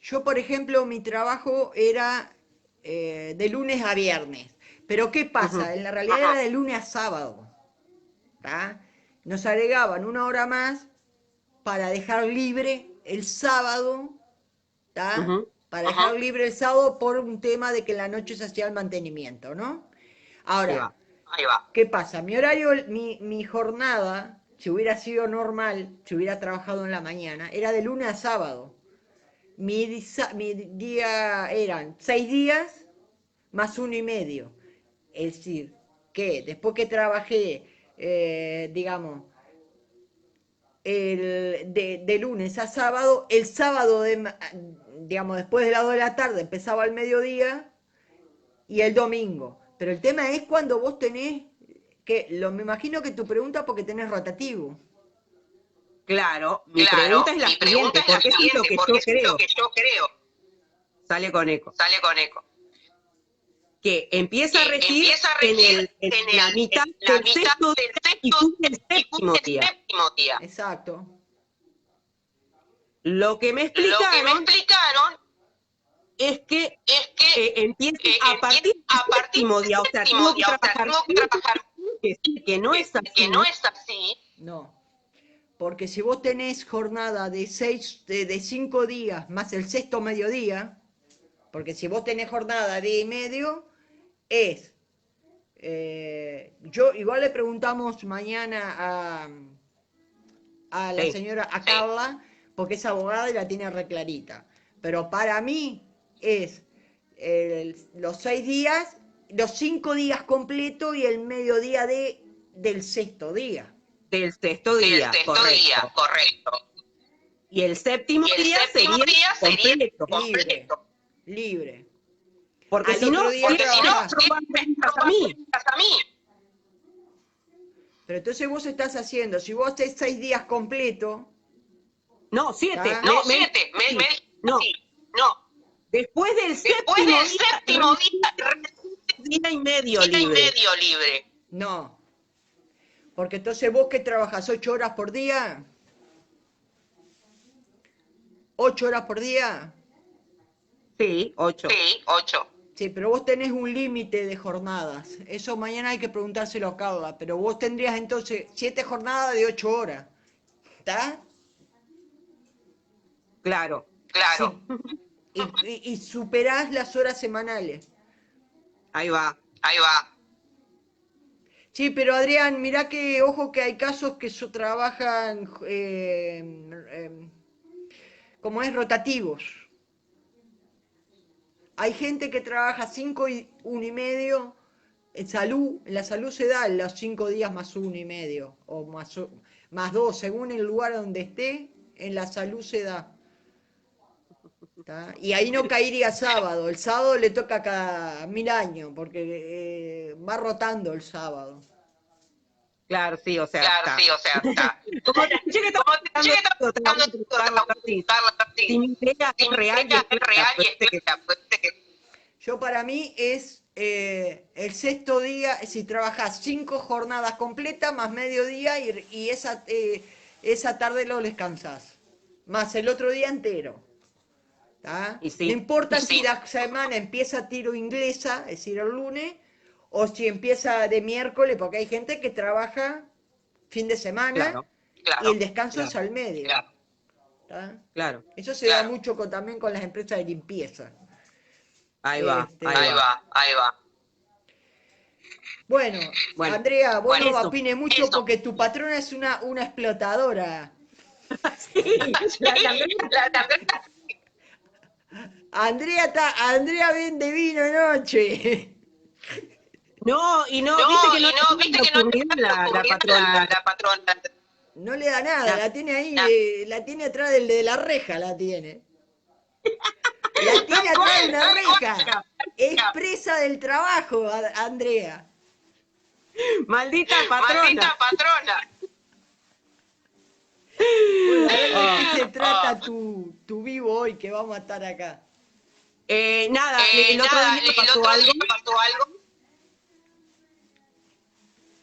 Yo, por ejemplo, mi trabajo era de lunes a viernes. Pero ¿qué pasa? Ujú. En la realidad era de lunes a sábado. ¿Tá? Nos agregaban una hora más para dejar libre el sábado. ¿Tá? Ujú. Para dejar libre el sábado por un tema de que en la noche se hacía el mantenimiento, ¿no? Ahí Ahora, va. ¿qué pasa? Mi horario, mi jornada, si hubiera sido normal, si hubiera trabajado en la mañana, era de lunes a sábado. Mi día eran 6 días más 1 y medio. Es decir, que después que trabajé, digamos, de lunes a sábado, el sábado, digamos, después de las 2 de la tarde empezaba el mediodía y el domingo. Pero el tema es cuando vos tenés, me imagino que tu pregunta porque tenés rotativo. Claro, mi pregunta es la siguiente, porque eso es lo que yo creo. Sale con eco. Que empieza a regir en la mitad del sexto día y cumple el séptimo día. Exacto. Lo que me explicaron es que empieza a partir del séptimo día, o sea, tengo que trabajar, que no es así. No. Porque si vos tenés jornada de 5 días más el sexto mediodía, porque si vos tenés jornada de día y medio, es... yo igual le preguntamos mañana a la señora, a Carla, porque es abogada y la tiene re clarita. Pero para mí es los 6 días, los 5 días completos y el mediodía del sexto día. Del sexto día, correcto. Y el séptimo día sería completo. Libre. Porque si no, a mí. Pero entonces vos estás haciendo, si vos haces 6 días completos. No, 7. ¿Ah? No. Después del séptimo día, día y medio libre. No, porque entonces vos que trabajas 8 horas por día, 8 horas por día. Sí, 8. Sí, pero vos tenés un límite de jornadas. Eso mañana hay que preguntárselo a Carla, pero vos tendrías entonces 7 jornadas de 8 horas. ¿Está? Claro. Sí. Y superás las horas semanales. Ahí va. Sí, pero Adrián, mirá que, ojo que hay casos que trabajan, como es, rotativos. Hay gente que trabaja 5 y 1,5. En la salud se da los 5 días más 1,5, o más 2, según el lugar donde esté, en la salud se da. ¿Tá? Y ahí no caería sábado. El sábado le toca cada 1000 años, porque va rotando el sábado. Claro, sí, o sea, está. Como te escuché que estaba tratando de preguntarla si mi idea es real y expresa, puede ser que Yo para mí es el sexto día, si trabajas 5 jornadas completas más mediodía y esa tarde lo descansás. Más el otro día entero. ¿Tá? Y sí. No importa si la semana empieza tiro inglesa, es decir, el lunes, o si empieza de miércoles, porque hay gente que trabaja fin de semana y el descanso es al medio. ¿Tá? Claro. Eso se da mucho también con las empresas de limpieza. Ahí va. Bueno, Bueno, Andrea, vos no eso. opines mucho porque tu patrona es una explotadora. Sí, la Andrea vende vino anoche. No, y no, viste que no tiene la patrona. No le da nada, la tiene ahí, la tiene atrás de la reja, la tiene. La tiene atrás de una reja. Es presa del trabajo, Andrea. Maldita patrona. Bueno, a ver de qué se trata tu vivo hoy, que vamos a estar acá. Nada, el otro día pasó algo.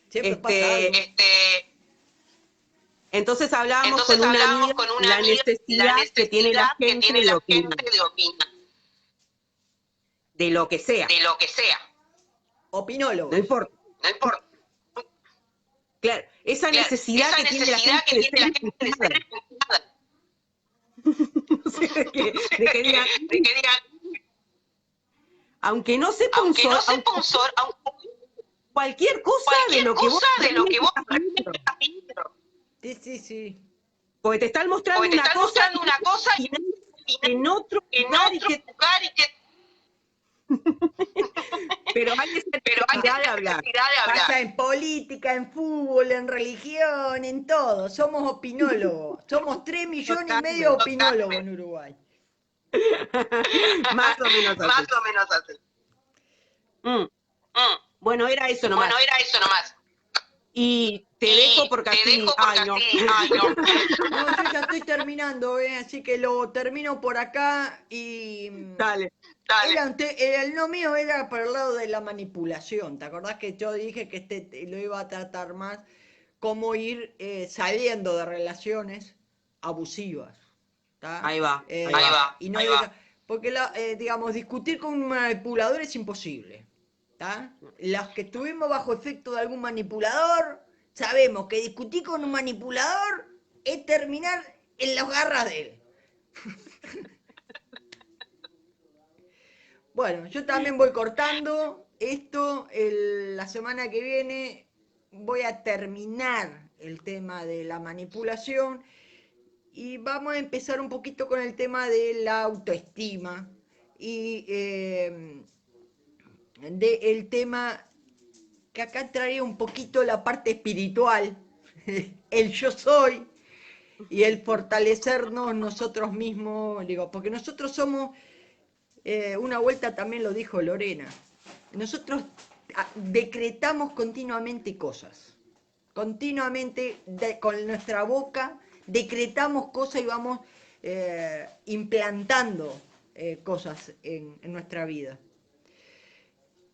Siempre pasa algo. Entonces hablábamos con una amiga la necesidad que tiene la gente de opinar. De lo que sea. Opinólogo. No importa. Claro, esa necesidad que tiene la gente de ser escuchada. No sé, de que digan, aunque no sepa un sol, cualquier cosa de lo que vos estás viendo. Sí. Porque te están mostrando una cosa y en otro lugar y que pero hay que ser necesidad de hablar. Pasa en política, en fútbol, en religión, en todo. Somos opinólogos. Somos 3,5 millones de opinólogos en Uruguay. Más o menos así. Bueno, era eso nomás. Y te dejo porque así. Ay, no. No, yo ya estoy terminando, así que lo termino por acá y... Dale. El no mío era por el lado de la manipulación. ¿Te acordás que yo dije que lo iba a tratar más? Cómo ir saliendo de relaciones abusivas. ¿Tá? Ahí va. Y no porque, digamos, discutir con un manipulador es imposible. ¿Tá? Los que estuvimos bajo efecto de algún manipulador, sabemos que discutir con un manipulador es terminar en las garras de él. Bueno, yo también voy cortando esto. La semana que viene voy a terminar el tema de la manipulación y vamos a empezar un poquito con el tema de la autoestima y el tema que acá trae un poquito la parte espiritual, el yo soy y el fortalecernos nosotros mismos, digo, porque nosotros somos... una vuelta también lo dijo Lorena, nosotros decretamos continuamente cosas, continuamente con nuestra boca decretamos cosas y vamos implantando cosas en nuestra vida.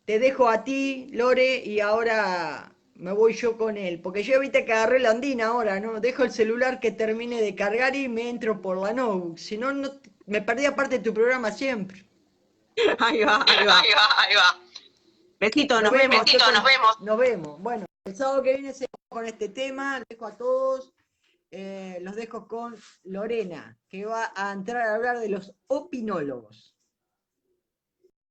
Te dejo a ti, Lore, y ahora me voy yo con él, porque yo viste que agarré la andina ahora, ¿no? Dejo el celular que termine de cargar y me entro por la notebook, si no, me perdí aparte de tu programa siempre. Ahí va, ahí va. ahí va. Besito, Nos nos vemos, vemos. Besito, nos vemos. Nos vemos. Bueno, el sábado que viene seguimos con este tema, los dejo a todos, los dejo con Lorena, que va a entrar a hablar de los opinólogos.